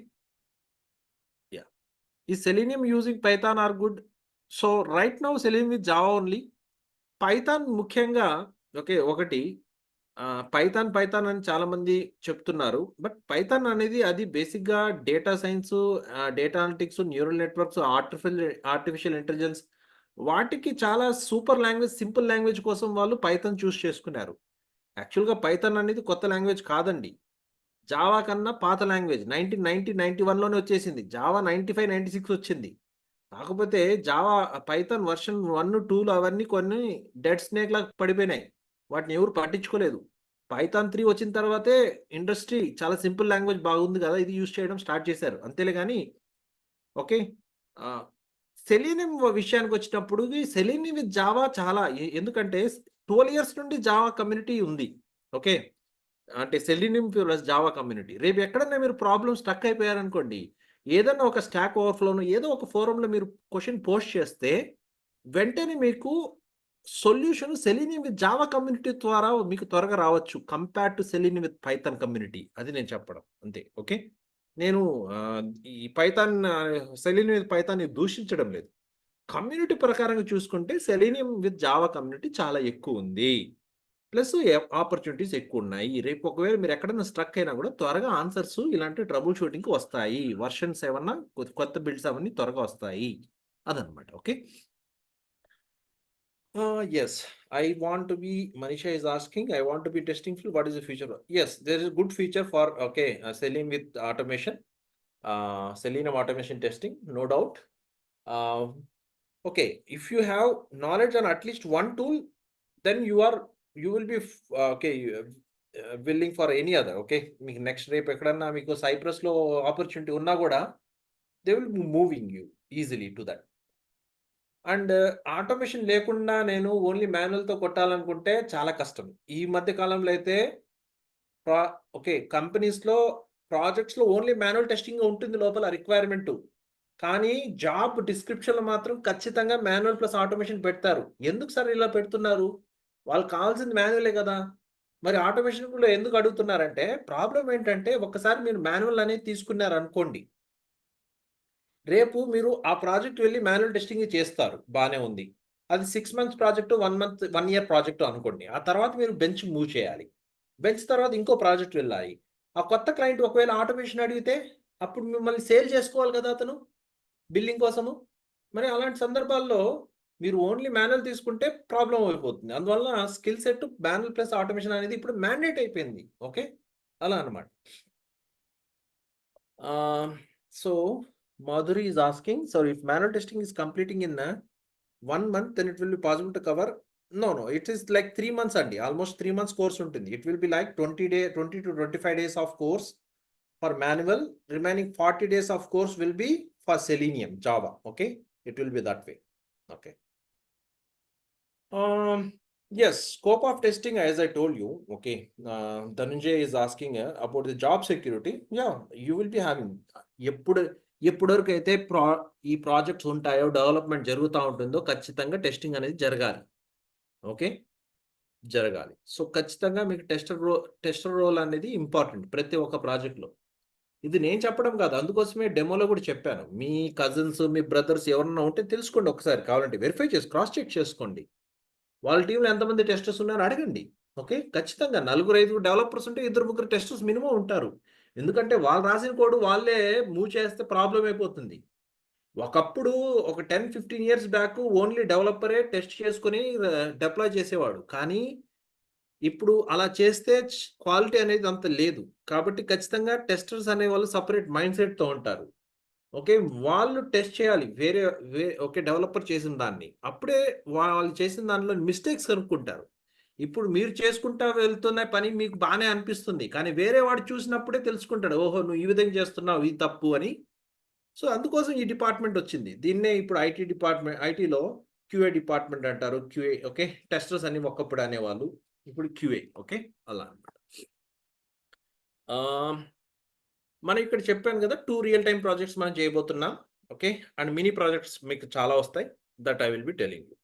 యాహ్! ఈ selenium using python are good. So right now selenium with Java only. Python ముఖ్యంగా ఓకే. ఒకటి పైథాన్ అని చాలామంది చెప్తున్నారు. బట్ పైథాన్ అనేది అది బేసిక్‌గా data science, data analytics, neural networks, artificial intelligence వాటికి చాలా సూపర్ లాంగ్వేజ్, సింపుల్ లాంగ్వేజ్ కోసం వాళ్ళు పైథాన్ చూస్ చేసుకున్నారు. యాక్చువల్‌గా పైథాన్ అనేది కొత్త లాంగ్వేజ్ కాదండి. జావా కన్నా పాత లాంగ్వేజ్ 1990, 91లోనే వచ్చేసింది. జావా 95, 96 వచ్చింది. కాకపోతే జావా పైథాన్ వర్షన్ 1, 2లో అవన్నీ కొన్ని డెడ్ స్నేక్ లాగా పడిపోయినాయి. వాటిని ఎవరు పట్టించుకోలేదు. పైథాన్ 3 వచ్చిన తర్వాతే ఇండస్ట్రీ చాలా సింపుల్ లాంగ్వేజ్ బాగుంది కదా, ఇది యూజ్ చేయడం స్టార్ట్ చేశారు. అంతేలే గాని ఓకే. సెలీనియం విషయానికొచ్చినప్పుడు సెలీనియం విత్ జావా చాలా ఎందుకంటే 12 ఇయర్స్ నుండి జావా కమ్యూనిటీ ఉంది. ఓకే. అంటే సెలీనియం ప్లస్ జావా కమ్యూనిటీ. రేపు ఎక్కడన్నా మీరు ప్రాబ్లమ్ స్టక్ అయిపోయారనుకోండి, ఏదన్నా ఒక స్టాక్ ఓవర్‌ఫ్లోను ఏదో ఒక ఫోరమ్‌లో మీరు క్వెషన్ పోస్ట్ చేస్తే వెంటనే మీకు solution selenium with Java community ద్వారా మీకు త్వరగా రావచ్చు. Compared to selenium with Python community. అది నేను చెప్పడం. అంతే. ఓకే. నేను ఈ పైథాన్ సెలీనియం విత్ పైథాన్‌ని దూషించడం లేదు. కమ్యూనిటీ ప్రకారంగా చూసుకుంటే సెలీనియం విత్ జావా కమ్యూనిటీ చాలా ఎక్కువుంది. Plus opportunities ఎక్కువున్నాయి. రేపు ఒకవేళ మీరు ఎక్కడైనా స్ట్రక్ అయినా గూడా త్వరగా ఆన్సర్స్ ఇలాంటి ట్రబుల్ షూటింగ్‌కి వస్తాయి. వెర్షన్స్ ఏమన్నా కొత్త బిల్డ్స్ అవన్నీ త్వరగా వస్తాయి. అదనమాట. Okay. Yes, I want to be. Manisha is asking, I want to be testing field. What is the future? Yes, there is a good feature for Selenium with automation, Selenium automation testing, no doubt. Uh, okay, if you have knowledge on at least one tool, then you will be willing for any other. Okay, మీకు next రేపు ఎక్కడన్నా మీకు cypress లో opportunity ఉన్నా కూడా they will be moving you easily to that. And automation లేకుండా నేను only మాన్యువల్‌తో కొట్టాలనుకుంటే చాలా కష్టం. ఈ మధ్య కాలంలో అయితే ప్రా కంపెనీస్‌లో ప్రాజెక్ట్స్‌లో ఓన్లీ మాన్యువల్ టెస్టింగ్ ఉంటుంది లోపల రిక్వైర్మెంటు. కానీ జాబ్ డిస్క్రిప్షన్‌లో మాత్రం ఖచ్చితంగా మాన్యువల్ ప్లస్ ఆటోమేషన్ పెడతారు. ఎందుకు సార్ ఇలా పెడుతున్నారు? వాళ్ళకి కావాల్సింది మాన్యువలే కదా! మరి ఆటోమేషన్ కూడా ఎందుకు అడుగుతున్నారంటే ప్రాబ్లమ్ ఏంటంటే ఒక్కసారి మీరు మాన్యువల్ అనేది తీసుకున్నారనుకోండి. రేపు మీరు ఆ ప్రాజెక్ట్ వెళ్లి మాన్యువల్ టెస్టింగ్ చేస్తారు. బానే ఉంది. అది 6 మంత్స్ ప్రాజెక్ట్, 1 ఇయర్ ప్రాజెక్ట్ అనుకోండి. ఆ తర్వాత మీరు బెంచ్ మూవ్ చేయాలి. బెంచ్ తర్వాత ఇంకో ప్రాజెక్ట్ వెళ్ళాలి. ఆ కొత్త క్లయింట్ ఒకవేళ ఆటోమేషన్ అడిగితే అప్పుడు మిమ్మల్ని సేల్ చేసుకోవాలి కదా అతను బిల్లింగ్ కోసము. మరి అలాంటి సందర్భాల్లో మీరు ఓన్లీ మాన్యువల్ తీసుకుంటే ప్రాబ్లమ్ అయిపోతుంది. అందువల్ల skill set manual plus automation అనేది ఇప్పుడు మ్యాండేట్ అయిపోయింది. ఓకే. అలా అన్నమాట. So Madhuri is asking, so if manual testing is completing in 1 month, then it will be possible to cover. No, it is like 3 months అండి. Almost 3 months course ఉంటుంది. It will be like 20 to 25 days of course for manual. Remaining 40 days of course will be for Selenium, Java. Okay, it will be that way. Okay. Yes, scope of testing, as I told you. Okay, Dhananjay is asking about the job security. Yeah, you will be having. ఎప్పటివరకైతే ఈ projects ఉంటాయో, development జరుగుతా ఉంటుందో ఖచ్చితంగా testing అనేది జరగాలి. Okay. జరగాలి. So, ఖచ్చితంగా మీకు టెస్టర్ రోల్ అనేది ఇంపార్టెంట్ ప్రతి ఒక్క ప్రాజెక్ట్‌లో. ఇది నేను చెప్పడం కాదు. అందుకోసమే డెమోలో కూడా చెప్పాను. మీ కజిన్స్, మీ బ్రదర్స్ ఎవరన్నా ఉంటే తెలుసుకోండి ఒకసారి కావాలంటే. వెరిఫై చేసి క్రాస్ చెక్ చేసుకోండి. వాళ్ళ టీమ్‌లో ఎంతమంది టెస్టర్స్ ఉన్నారో అడగండి. ఓకే. ఖచ్చితంగా నలుగురు, ఐదుగురు డెవలపర్స్ ఉంటే ఇద్దరు, ముగ్గురు టెస్టర్స్ మినిమమ్ ఉంటారు. ఎందుకంటే వాళ్ళు రాసిన కోడ్ వాళ్ళే మూవ్ చేస్తే ప్రాబ్లమ్ అయిపోతుంది. ఒకప్పుడు ఒక 10, 15 ఇయర్స్ బ్యాక్ ఓన్లీ డెవలపరే టెస్ట్ చేసుకొని డిప్లాయ్ చేసేవాడు. కానీ ఇప్పుడు అలా చేస్తే క్వాలిటీ అనేది అంత లేదు. కాబట్టి ఖచ్చితంగా టెస్టర్స్ అనేవాళ్ళు సెపరేట్ మైండ్ సెట్‌తో ఉంటారు. ఓకే. వాళ్ళు టెస్ట్ చేయాలి. డెవలపర్ చేసిన దాన్ని. అప్పుడే వాళ్ళు చేసిన దాంట్లో మిస్టేక్స్ కనుక్కుంటారు. ఇప్పుడు మీరు చేసుకుంటా వెళ్తున్న పని మీకు బానే అనిపిస్తుంది. కానీ వేరే వాడు చూసినప్పుడే తెలుసుకుంటాడు. ఓహో! నువ్వు ఈ విధంగా చేస్తున్నావు ఇది తప్పు అని. సో, అందుకోసం ఈ డిపార్ట్‌మెంట్ వచ్చింది. దీన్నే ఇప్పుడు ఐటీలో క్యూఏ డిపార్ట్‌మెంట్ అంటారు. QA okay. టెస్టర్స్ అని ఒకప్పుడు అనేవాళ్ళు. ఇప్పుడు క్యూఏ ఓకే. అలా అన్నమాట. మనం ఇక్కడ చెప్పాను కదా! 2 రియల్ టైమ్ ప్రాజెక్ట్స్ మనం చేయబోతున్నాం. ఓకే. అండ్ మినీ ప్రాజెక్ట్స్ మీకు చాలా వస్తాయి. That I will be telling you.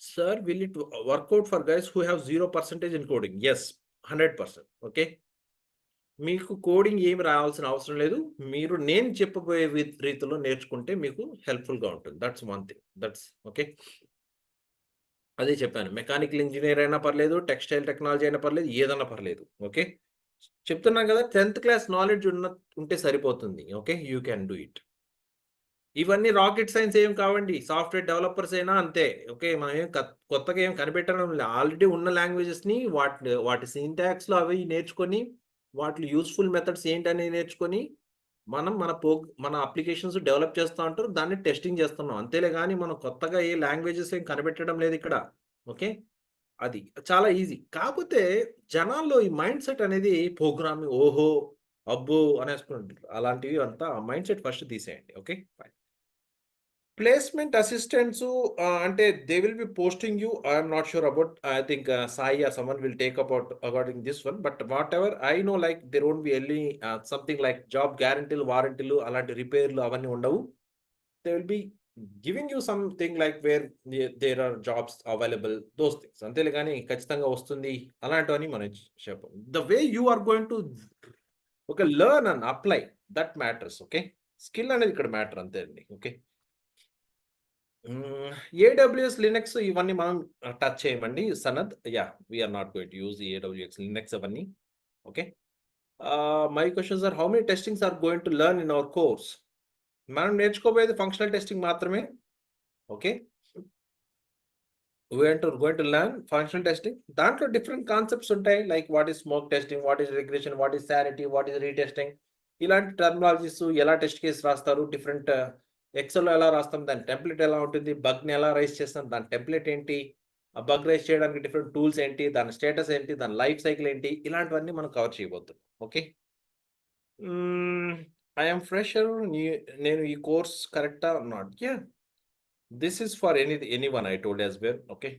Sir will it work out for guys who have 0% in coding? Yes. 100%. Okay. మీకు కోడింగ్ ఏమి రావాల్సిన అవసరం లేదు. మీరు నేను చెప్పబోయే రీతిలో నేర్చుకుంటే మీకు హెల్ప్‌ఫుల్‌గా ఉంటుంది. That's one thing. That's okay. అదే చెప్పాను. మెకానికల్ ఇంజినీర్ అయినా పర్లేదు, టెక్స్టైల్ టెక్నాలజీ అయినా పర్లేదు, ఏదన్నా పర్లేదు. ఓకే. చెప్తున్నాను కదా! 10th క్లాస్ నాలెడ్జ్ ఉంటే సరిపోతుంది. Okay. You can do it. ఇవన్నీ రాకెట్ సైన్స్ ఏం కావండి. సాఫ్ట్‌వేర్ డెవలపర్స్ అయినా అంతే. ఓకే. మనం ఏం కొత్తగా ఏం కనిపెట్టడం లే. ఆల్రెడీ ఉన్న లాంగ్వేజెస్‌ని వాటి సింటాక్స్‌లో అవి నేర్చుకొని, వాటిలో యూజ్‌ఫుల్ మెథడ్స్ ఏంటని నేర్చుకొని, మన అప్లికేషన్స్ డెవలప్ చేస్తా ఉంటారు. దాన్ని టెస్టింగ్ చేస్తున్నాం. అంతేలే గాని మనం కొత్తగా ఏ లాంగ్వేజెస్ ఏం కనిపెట్టడం లేదిక్కడ. ఓకే. అది చాలా ఈజీ. కాపోతే జనాల్లో ఈ మైండ్ సెట్ అనేది ప్రోగ్రామింగ్ ఓహో! అబ్బో! అనేసుకుంటారు. అలాంటివి అంతా మైండ్ సెట్ ఫస్ట్ తీసేయండి. ఓకే. ఫైన్. ప్లేస్‌మెంట్ అసిస్టెంట్సు అంటే they will be posting you. I am not sure about. I think Sai or someone will take according this one. But whatever I know like there won't be any something like job గ్యారంటీలు, వారంటీలు అలాంటి రిపేర్‌లు అవన్నీ ఉండవు. They will be giving you something like where there are jobs available those things. అంతేలే గాని ఖచ్చితంగా వస్తుంది అలాంటివన్నీ మనం చెప్పం. The way you are going to okay. Learn and apply that matters. Okay. Skill అనేది ఇక్కడ మ్యాటర్ అంతే అండి. ఓకే. ఏడబ్ల్యూఎస్, లినక్స్ ఇవన్నీ మనం టచ్ చేయమండి Sanath. Yeah! We are not going to use AWX, Linux అవన్నీ. Okay. My questions are how many testings are going to learn in our course? మనం నేర్చుకోబోయేది ఫంక్షనల్ టెస్టింగ్ మాత్రమే. Okay. Going to learn functional testing. దాంట్లో different concepts ఉంటాయి. Like what is smoke testing, what is regression, what is sanity, what is retesting. ఇలాంటి terminologies ఎలా test case రాస్తారు, different ఎక్సెల్‌లో ఎలా రాస్తాం, దాని టెంప్లేట్ ఎలా ఉంటుంది, బగ్‌ని ఎలా రైజ్ చేస్తాం, దాని టెంప్లేట్ ఏంటి, ఆ బగ్ రైజ్ చేయడానికి డిఫరెంట్ టూల్స్ ఏంటి, దాని స్టేటస్ ఏంటి, దాని లైఫ్ సైకిల్ ఏంటి, ఇలాంటివన్నీ మనం కవర్ చేయబోతున్నాం. Okay. Hmm. I am fresher. నేను ఈ కోర్స్ కరెక్టా? Not. Yeah! This is for anyone I told as well. Okay.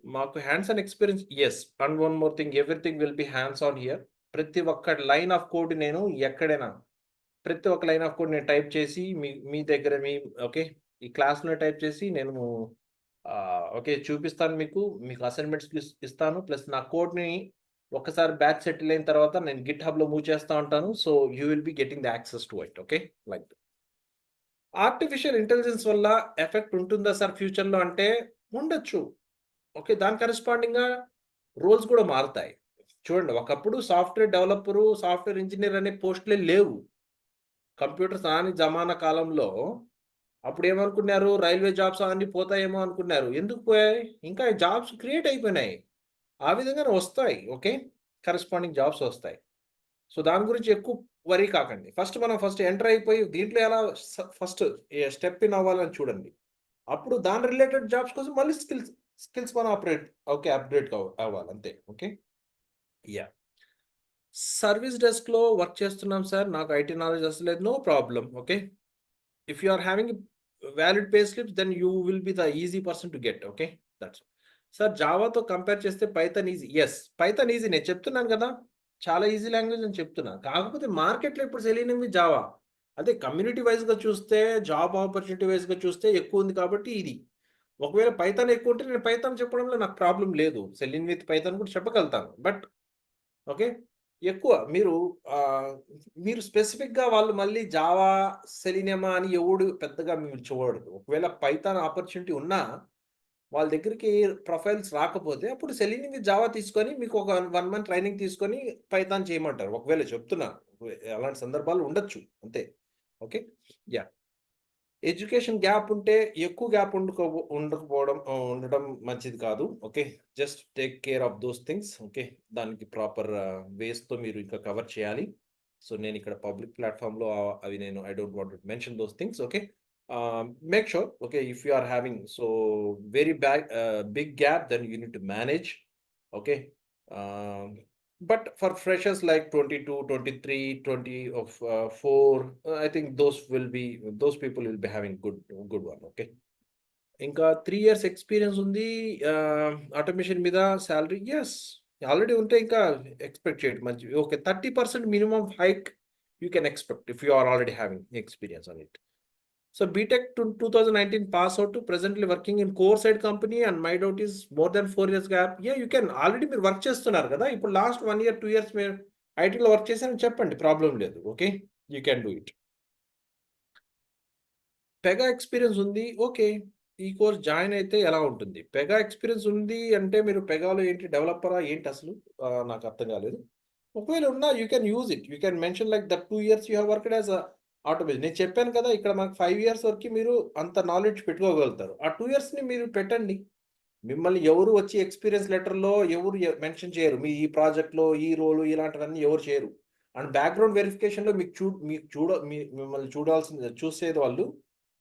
మాకు hands on experience yes. And one more thing, everything will be hands on here. ప్రతి ఒక్క line of code నేను ఎక్కడైనా, ప్రతి ఒక్క లైన్ ఆఫ్ కోడ్ నేను type చేసి మీ మీ దగ్గర ఓకే. ఈ క్లాస్‌లో టైప్ చేసి నేను ఓకే చూపిస్తాను మీకు. మీకు అసైన్‌మెంట్స్ ఇస్తాను. ప్లస్ నా కోడ్‌ని ఒక్కసారి బ్యాచ్ సెటిల్ అయిన తర్వాత నేను గిట్ హబ్‌లో మూవ్ చేస్తా ఉంటాను. So, you will be getting the access to it. Okay. Like artificial intelligence వల్ల ఎఫెక్ట్ ఉంటుందా సార్ ఫ్యూచర్‌లో అంటే ఉండొచ్చు. ఓకే. దాని కరెస్పాండింగ్‌గా రోల్స్ కూడా మారుతాయి. చూడండి, ఒకప్పుడు సాఫ్ట్‌వేర్ డెవలపరు, సాఫ్ట్‌వేర్ ఇంజినీర్ అనే పోస్టులే లేవు. కంప్యూటర్స్ రాని జమానా కాలంలో అప్పుడేమనుకున్నారు, రైల్వే జాబ్స్ అవన్నీ పోతాయేమో అనుకున్నారు. ఎందుకు పోయాయి? ఇంకా జాబ్స్ క్రియేట్ అయిపోయినాయి. ఆ విధంగానే వస్తాయి. ఓకే. కరెస్పాండింగ్ జాబ్స్ వస్తాయి. సో, దాని గురించి ఎక్కువ వరీ కాకండి. ఫస్ట్ ఎంటర్ అయిపోయి దీంట్లో ఎలా ఫస్ట్ స్టెప్ ఇన్ అవ్వాలని చూడండి. అప్పుడు దాని రిలేటెడ్ జాబ్స్ కోసం మళ్ళీ స్కిల్స్ మనం అప్‌గ్రేడ్ అవ్వాలి అంతే. ఓకే. యాహ్! సర్విస్ డెస్క్‌లో వర్క్ చేస్తున్నాం సార్. నాకు ఐటీ నాలెడ్జ్ అసలు లేదు. No problem. Okay. If you are having valid pay slips then you will be the easy person to get. Okay. That's sir, జావాతో compare చేస్తే Python easy. Yes. Python easy. నేను చెప్తున్నాను గదా! చాలా easy language అని చెప్తున్నా. కాకపోతే మార్కెట్‌లో ఇప్పుడు సెలీనియం జావా. అదే కమ్యూనిటీ వైస్‌గా చూస్తే, జాబ్ ఆపర్చునిటీ వైస్‌గా చూస్తే ఎక్కువుంది కాబట్టి ఇది. ఒకవేళ పైథాన్ ఎక్కువుంటే నేను పైథాన్ చెప్పడంలో నాకు ప్రాబ్లమ్ లేదు. సెలీన్ విత్ పైథాన్ కూడా చెప్పగలుగుతాను. But okay. ఎక్కువ మీరు స్పెసిఫిక్‌గా వాళ్ళు మళ్ళీ జావా, సెలీనియమా అని ఎవడు పెద్దగా మీరు చూడడు. ఒకవేళ పైథాన్ ఆపర్చునిటీ ఉన్నా, వాళ్ళ దగ్గరికి ప్రొఫైల్స్ రాకపోతే అప్పుడు సెలీనియం విత్ జావా తీసుకొని మీకు ఒక 1 మంత్ ట్రైనింగ్ తీసుకొని పైథాన్ చేయమంటారు. ఒకవేళ చెప్తున్నా. అలాంటి సందర్భాలు ఉండొచ్చు. అంతే. ఓకే. యాహ్! ఎడ్యుకేషన్ గ్యాప్ ఉంటే ఎక్కువ గ్యాప్ ఉండకపోవడం ఉండడం మంచిది కాదు. Okay. Just take care of those things. Okay. దానికి ప్రాపర్ వేస్‌తో మీరు ఇంకా కవర్ చేయాలి. సో, నేనిక్కడ పబ్లిక్ ప్లాట్‌ఫార్మ్‌లో అవి నేను I don't want to mention those things. Okay. Make sure okay. If you are having very big gap then you need to manage. Okay. Ah, but for freshers like 22, 23, 20 of 4, I think those people will be having good one. Okay. ఇంకా 3 years experience ఉంది. Automation మీద salary yes. Already ఉంటే ఇంకా expect చేయండి మంచివి. Okay. 30% minimum hike you can expect if you are already having experience on it. So, BTech 2019 pass out presently working in core side company and my doubt is more than 4 years gap. You can already మీరు work చేస్తున్నారు కదా! ఇప్పుడు last 1 year, 2 years మీరు ఐటీలో work చేశారని చెప్పండి. Problem లేదు. Okay. You can do it. Pega experience ఉంది. ఓకే. ఈ కోర్స్ జాయిన్ అయితే ఎలా ఉంటుంది? పెగా ఎక్స్‌పీరియన్స్ ఉంది అంటే మీరు పెగాలో ఏంటి డెవలపరా ఏంటసలు? నాకు అర్థం కాలేదు. ఒకవేళ ఉన్నా you can use it. You can mention like that 2 years you have worked as automation. నేను చెప్పాను కదా! ఇక్కడ మనకు 5 ఇయర్స్ వరకి మీరు అంత నాలెడ్జ్ పెట్టుకోగలుగుతారు. ఆ 2 ఇయర్స్‌ని మీరు పెట్టండి. మిమ్మల్ని ఎవరు వచ్చి ఎక్స్‌పీరియన్స్ లెటర్‌లో ఎవరు మెన్షన్ చేయరు. మీ ఈ ప్రాజెక్ట్‌లో ఈ రోల్ ఇలాంటివన్నీ ఎవరు చేయరు. అండ్ బ్యాక్‌గ్రౌండ్ వెరిఫికేషన్‌లో మిమ్మల్ని చూసేది వాళ్ళు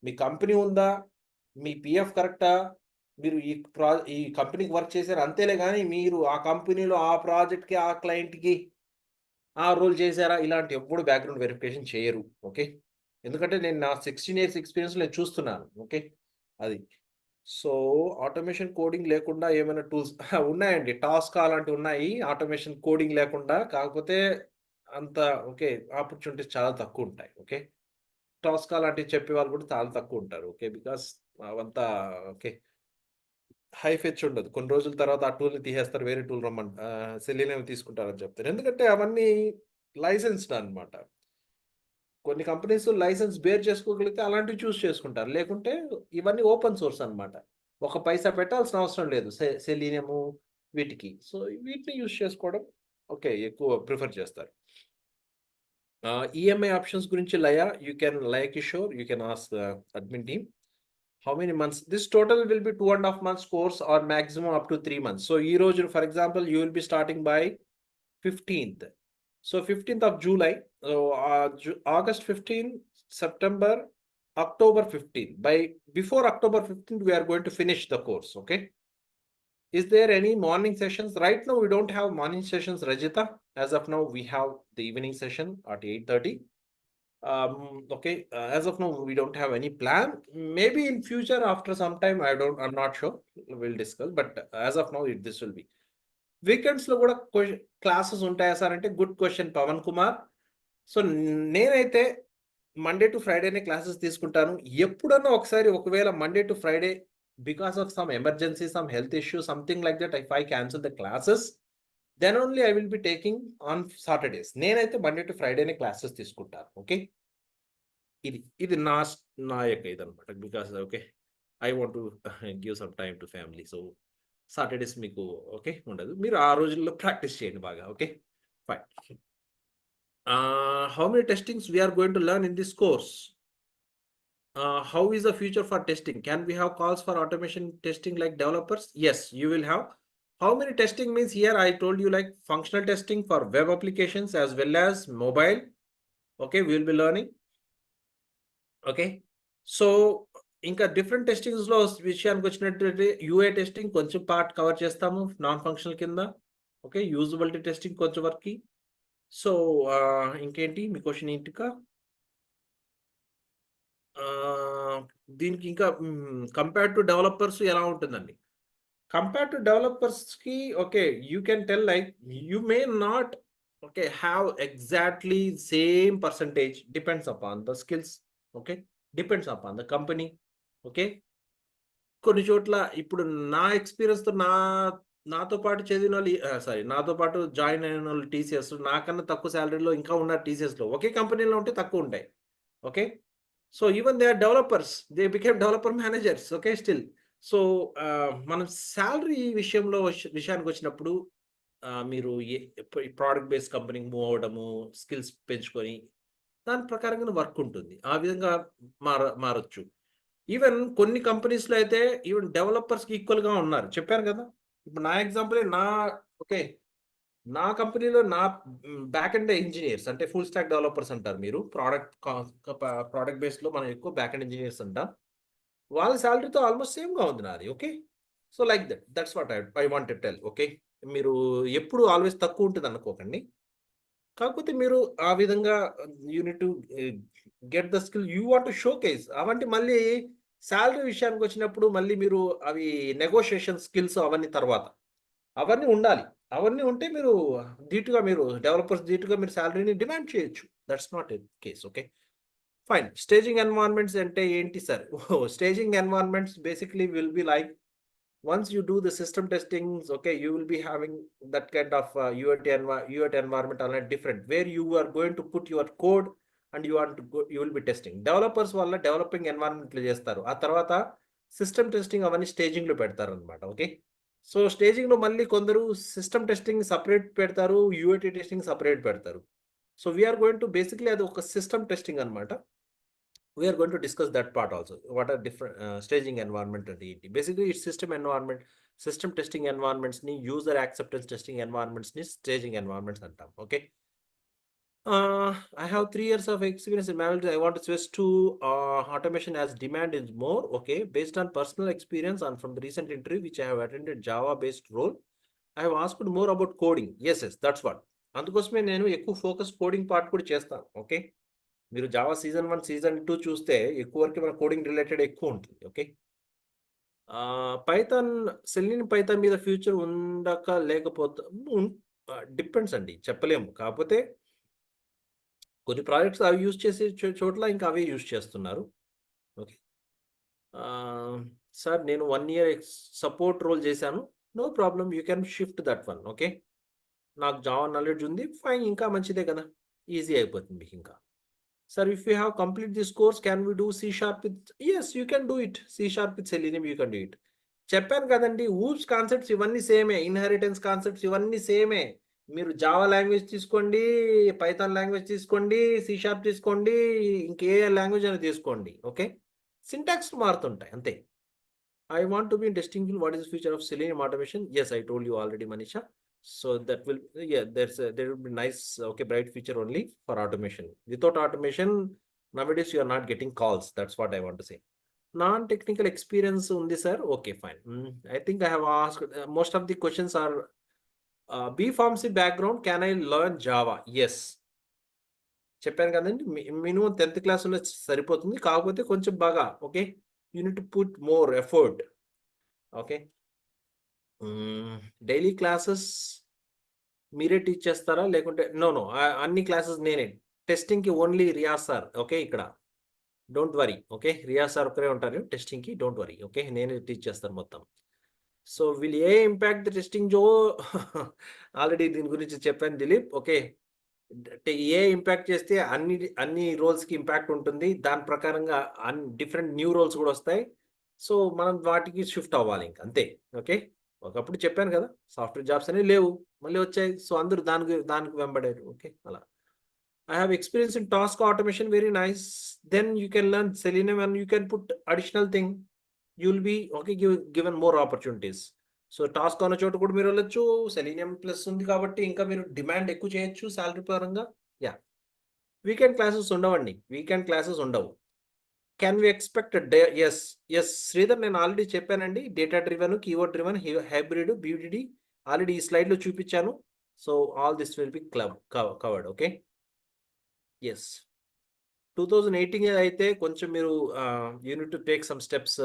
మీ కంపెనీ ఉందా? మీ పీఎఫ్ కరెక్టా? మీరు ఈ కంపెనీకి వర్క్ చేసారు అంతేలే గాని మీరు ఆ కంపెనీలో ఆ ప్రాజెక్ట్‌కి, ఆ క్లయింట్‌కి ఆ రోల్ చేసారా? ఇలాంటి ఎవ్వడు బ్యాక్‌గ్రౌండ్ వెరిఫికేషన్ చేయరు. ఓకే. ఎందుకంటే నేను నా 16 ఇయర్స్ ఎక్స్‌పీరియన్స్‌లో నేను చూస్తున్నాను. ఓకే. అది. సో, ఆటోమేషన్ కోడింగ్ లేకుండా ఏమైనా టూల్స్ ఉన్నాయండి. టాస్క్ అలాంటివున్నాయి. ఆటోమేషన్ కోడింగ్ లేకుండా. కాకపోతే అంత ఓకే. ఆపర్చునిటీస్ చాలా తక్కువుంటాయి. ఓకే. టాస్క్ అలాంటివి చెప్పేవాళ్ళు కూడా చాలా తక్కువుంటారు. ఓకే. బికాస్ అవంతా ఓకే. హై ఫెచ్ ఉండదు. కొన్ని రోజుల తర్వాత ఆ టూల్‌ని తీసేస్తారు. వేరే టూల్ సెలీనియం తీసుకుంటారని చెప్తారు. ఎందుకంటే అవన్నీ లైసెన్స్డ్ అన్నమాట. కొన్ని కంపెనీస్ లైసెన్స్ బేర్ చేసుకోగలిగితే అలాంటివి చూజ్ చేసుకుంటారు. లేకుంటే ఇవన్నీ ఓపెన్ సోర్స్ అన్నమాట. ఒక పైసా పెట్టాల్సిన అవసరం లేదు. సెలీనియము వీటికి. సో, వీటిని యూజ్ చేసుకోవడం ఓకే. ఎక్కువ ప్రిఫర్ చేస్తారు. ఈఎంఐ ఆప్షన్స్ గురించి Laya Kishore you can ask admin team. How many months? This total will be 2.5 months course or maximum up to 3 months. So, ee roju, for example, you will be starting by 15th. So, 15th of July, August 15, September, October 15. Before October 15th, we are going to finish the course. Okay. Is there any morning sessions? Right now, we don't have morning sessions, Rajita. As of now, we have the evening session at 8:30. Okay, as of now we don't have any plan. Maybe in future after some time, I'm not sure, we'll discuss, but as of now this will be weekends లో కూడా classes ఉంటాయా sir అంటే good question Pavan Kumar. So నేనైతే Monday to ఫ్రైడేనే classes తీసుకుంటాను. ఎప్పుడన్నా ఒకసారి ఒకవేళ Monday to Friday because of some emergency, some health issue, something like that, if I cancel the classes then only I will be taking on Saturdays. నేనైతే Monday to ఫ్రైడేనే classes తీసుకుంటాను. Okay, ఇది నా యొక్క ఇదనమాట. Because okay, I want to give some time to family. So Saturdays మీకు okay ఉండదు. మీరు ఆ రోజుల్లో ప్రాక్టీస్ చేయండి బాగా. Okay, fine. How many testings we are going to learn in this course? How is the future for testing? Can we have calls for automation testing like developers? Yes, you will have. How many testing means here I told you like functional testing for web applications as well as mobile. Okay, we will be learning. Okay, so ఇంకా different టెస్టింగ్స్లో విషయానికి వచ్చినట్టు UA testing కొంచెం part cover చేస్తాము non functional కింద. Okay, usability testing కొంచెం వరకు. So ఇంకేంటి మీ question ఏంటికా? దీనికి ఇంకా కంపేర్ టు డెవలపర్స్ ఎలా ఉంటుందండి? కంపేర్ టు డెవలపర్స్కి okay, you can tell like you may not okay have exactly same percentage, depends upon the skills. Okay, depends upon the company. Okay, కొన్ని చోట్ల ఇప్పుడు నా ఎక్స్పీరియన్స్తో నాతో పాటు చదివిన వాళ్ళు నాతో పాటు జాయిన్ అయిన వాళ్ళు టీసీఎస్ నాకన్నా తక్కువ శాలరీలో ఇంకా ఉన్నారు టీసీఎస్లో. ఒకే కంపెనీలో ఉంటే తక్కువ ఉంటాయి. Okay, so even they are developers, they became developer managers. Okay, still. So మనం శాలరీ విషయానికి వచ్చినప్పుడు మీరు ప్రోడక్ట్ బేస్డ్ కంపెనీకి మూవ్ అవ్వడము, స్కిల్స్ పెంచుకొని దాని ప్రకారంగా వర్క్ ఉంటుంది. ఆ విధంగా మారొచ్చు. ఈవెన్ కొన్ని కంపెనీస్‌లో అయితే ఈవెన్ డెవలపర్స్‌కి ఈక్వల్‌గా ఉన్నారు. చెప్పాను కదా! ఇప్పుడు నా ఎగ్జాంపులే ఓకే, నా కంపెనీలో బ్యాక్ ఎండ్ ఇంజినీర్స్ అంటే ఫుల్ స్టాక్ డెవలపర్స్ అంటారు మీరు. ప్రోడక్ట్ బేస్డ్‌లో మనం ఎక్కువ బ్యాక్ ఎండ్ ఇంజినీర్స్ అంటాం. వాళ్ళ సాలరీతో ఆల్మోస్ట్ సేమ్‌గా ఉంది నాది. Okay, so like that's what I want to tell. Okay, మీరు ఎప్పుడు ఆల్వేస్ తక్కువ ఉంటుంది అనుకోకండి. కాకపోతే మీరు ఆ విధంగా you need to get the skill you want to showcase. అవంటే మళ్ళీ సాలరీ విషయానికి వచ్చినప్పుడు మళ్ళీ మీరు అవి నెగోషియేషన్ స్కిల్స్ అవన్నీ తర్వాత అవన్నీ ఉండాలి. అవన్నీ ఉంటే మీరు డెవలపర్స్ ధీటుగా మీరు సాలరీని డిమాండ్ చేయొచ్చు. That's not a case. Okay, fine. Staging environments అంటే ఏంటి sir? Staging environments basically will be like once you do the system testings, okay, you will be having that kind of UAT environment on a different, where you are going to put your code and you will be testing. Developers వల్ల developing ఎన్వైరన్మెంట్లు చేస్తారు. ఆ తర్వాత system testing అవన్నీ స్టేజింగ్లో పెడతారు అనమాట. Okay, so స్టేజింగ్లో మళ్ళీ కొందరు సిస్టమ్ టెస్టింగ్ సపరేట్ పెడతారు, యూఏటీ టెస్టింగ్ సపరేట్ పెడతారు. So we are going to basically అది ఒక సిస్టమ్ టెస్టింగ్ అనమాట. We are going to discuss that part also. What are different staging environment and basically it's system environment, system testing environments ni user acceptance testing environments ni staging environments antam. Okay, I have 3 years of experience in manual. I want to switch to automation as demand is more. Okay, based on personal experience and from the recent interview which I have attended Java based role, I have asked more about coding. Yes, that's what. అందుకోసమే నేను ఎక్కువ focus coding part కూడా చేస్తాను. Okay, మీరు Java season 1, season 2 చూస్తే ఎక్కువ వరకు మన కోడింగ్ రిలేటెడ్ ఎక్కువ ఉంటుంది. ఓకే, పైథాన్ మీద ఫ్యూచర్ ఉండక లేకపోతే డిపెండ్స్ అండి, చెప్పలేము. కాకపోతే కొన్ని ప్రాజెక్ట్స్ అవి యూజ్ చేసే చోట్ల ఇంకా అవే యూజ్ చేస్తున్నారు. ఓకే, సార్ నేను 1 year సపోర్ట్ రోల్ చేశాను. No problem, you can shift that one. Okay, నాకు జావా నాలెడ్జ్ ఉంది, ఫైన్, ఇంకా మంచిదే కదా, ఈజీ అయిపోతుంది మీకు ఇంకా. Sir if you have complete this course can we do C# with, yes you can do it. C# with selenium you can do it. చెప్పాను కదండి, ఊప్స్ కాన్సెప్ట్స్ ఇవన్నీ సేమే, ఇన్హెరిటెన్స్ కాన్సెప్ట్స్ ఇవన్నీ సేమే. మీరు జావా లాంగ్వేజ్ తీసుకోండి, పైథాన్ లాంగ్వేజ్ తీసుకోండి, C# తీసుకోండి, ఇంకే లాంగ్వేజ్ అయినా తీసుకోండి. ఓకే, సింటాక్స్ మారుతుంటాయి అంతే. I want to be in testing field. What is the future of Selenium automation? Yes, I told you already, Manisha. So that will, yeah, there will be nice, okay, bright future only for automation. Without automation, nowadays you are not getting calls. That's what I want to say. Non-technical experience on this, sir. Okay, fine. I think I have asked, most of the questions are B Pharmacy background. Can I learn Java? Yes. చెప్పాను కదండి, minimum 10th class ఉన్న సరిపోతుంది, కాకపోతే కొంచెం బాగా, okay, you need to put more effort. Okay, daily classes మీరే teach చేస్తారా లేకుంటే? నో, అన్ని క్లాసెస్ నేనే. టెస్టింగ్కి ఓన్లీ రియాజ్ సార్. ఓకే, ఇక్కడ don't worry. Okay, Riyaz sir ఒకరే ఉంటారు టెస్టింగ్కి, డోంట్ వరీ. ఓకే, నేనే టీచ్ చేస్తాను మొత్తం. So will AI impact the testing job? Already దీని గురించి చెప్పాను దిలీప్. ఓకే, ఏ ఇంపాక్ట్ చేస్తే అన్ని రోల్స్కి ఇంపాక్ట్ ఉంటుంది, దాని ప్రకారంగా డిఫరెంట్ న్యూ రోల్స్ కూడా వస్తాయి. సో మనం వాటికి షిఫ్ట్ అవ్వాలి ఇంక అంతే. ఓకే, ఒకప్పుడు చెప్పాను కదా, సాఫ్ట్వేర్ జాబ్స్ అనేవి లేవు, మళ్ళీ వచ్చాయి. సో అందరూ దానికి వెంబడారు. ఓకే, అలా. I have experience in task automation, very nice. Then you can learn Selenium and you can put additional thing. You will be, okay, given more opportunities. So task అన్న చోట కూడా మీరు వెళ్ళొచ్చు, సెలీనియం ప్లస్ ఉంది కాబట్టి ఇంకా మీరు డిమాండ్ ఎక్కువ చేయొచ్చు శాలరీ పరంగా. యా, వీకెండ్ క్లాసెస్ ఉండవండి, వీకెండ్ క్లాసెస్ ఉండవు. Can we expect S Sridhar, నేను ఆల్రెడీ చెప్పానండి, data driven, keyword driven, hybrid, BDD already ఈ స్లైడ్లో చూపించాను. So all this will be covered. Okay, yes. 2018 అయితే కొంచెం మీరు you need to take some steps.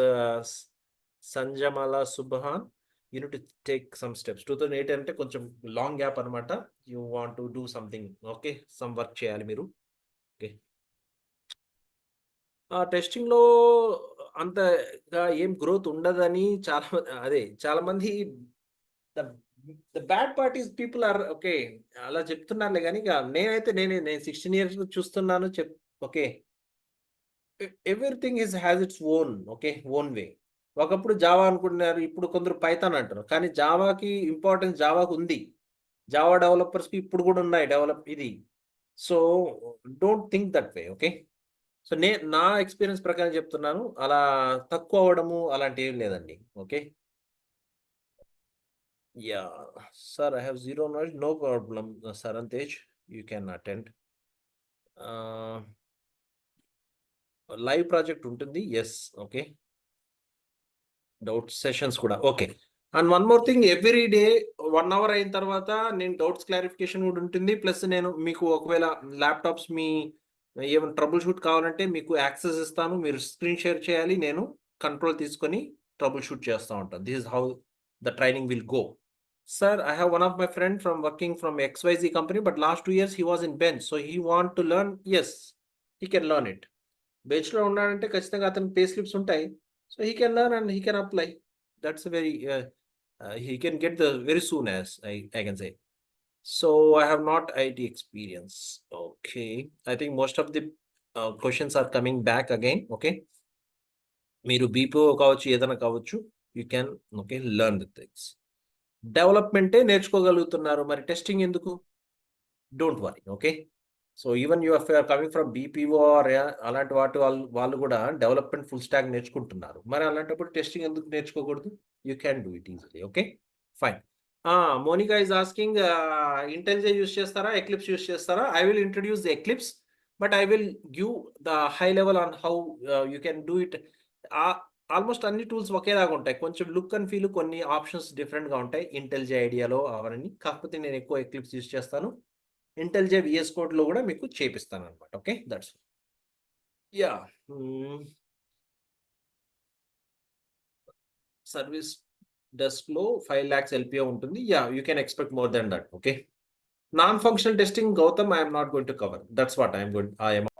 Sanjamala Subhan, you need to take some steps. 2008 అంటే కొంచెం లాంగ్ గ్యాప్ అనమాట. You want to do something. Okay, some work చేయాలి మీరు. ఓకే, టెస్టింగ్లో అంతగా ఏం గ్రోత్ ఉండదని చాలా మంది the bad part is people are, okay, అలా చెప్తున్నారులే. కానీ ఇక నేను 16 years చూస్తున్నాను. ఓకే, everything has its own, okay, own way. ఒకప్పుడు జావా అనుకుంటున్నారు, ఇప్పుడు కొందరు పైథాన్ అంటారు. కానీ జావాకి ఇంపార్టెన్స్ జావాకు ఉంది, జావా డెవలపర్స్కి ఇప్పుడు కూడా ఉన్నాయి ఇది. So don't think that way. Okay, so నా ఎక్స్పీరియన్స్ ప్రకారం చెప్తున్నాను, అలా తక్కువ అవ్వడము అలాంటి ఏం లేదండి. Okay, yeah sir, I have zero knowledge, no problem Saran Tej, you can attend. Live project ఉంటుంది, ఎస్. ఓకే, డౌట్ సెషన్స్ కూడా. Okay, and one more thing, every day 1 hour అయిన తర్వాత నేను డౌట్స్ క్లారిఫికేషన్ కూడా ఉంటుంది. ప్లస్ నేను మీకు ఒకవేళ ల్యాప్టాప్స్ మీ ఏమైనా ట్రబుల్ షూట్ కావాలంటే మీకు యాక్సెస్ ఇస్తాను, మీరు స్క్రీన్ షేర్ చేయాలి, నేను కంట్రోల్ తీసుకొని ట్రబుల్ షూట్ చేస్తూ ఉంటాను. This is how the training will go. Sir, I have one of my friend working from XYZ company, but last 2 years he was in bench. So he want to learn. Yes, he can learn it. Bench లో ఉన్నాడంటే ఖచ్చితంగా అతని pay slips ఉంటాయి. So he can learn and he can apply. That's a very he can get the very soon, as I can say. So I have not IT experience. Okay, I think most of the questions are coming back again. Okay, మీరు BPO కావచ్చు, ఏదైనా కావచ్చు, you can, okay, learn the things. డెవలప్మెంటే నేర్చుకోగలుగుతున్నారు, మరి testing ఎందుకు? Don't worry. Okay, so even you are coming from BPO అలాంటి వాళ్ళు కూడా development full stock నేర్చుకుంటున్నారు. మరి అలాంటప్పుడు టెస్టింగ్ ఎందుకు నేర్చుకోకూడదు? You can do it easily. Okay, fine. Monica is asking, IntelliJ use చేస్తారా, ఎక్లిప్స్ యూస్ చేస్తారా? I will introduce the Eclipse, but I will give the high level on how you can do it. Almost అన్ని tools ఒకేలాగా ఉంటాయి, కొంచెం look and feel కొన్ని options డిఫరెంట్గా ఉంటాయి IntelliJ ఐడియాలో అవన్నీ. కాకపోతే నేను ఎక్కువ ఎక్లిప్స్ యూస్ చేస్తాను, ఇంటెల్జే VS కోడ్లో కూడా మీకు చేపిస్తాను అనమాట. Okay, that's yeah. సర్వీస్ డెస్క్లో 5 lakhs LPO ఉంటుంది. Yeah, you can expect more then that. Okay, non functional testing, Gautam, I'm not going to cover. That's what I'm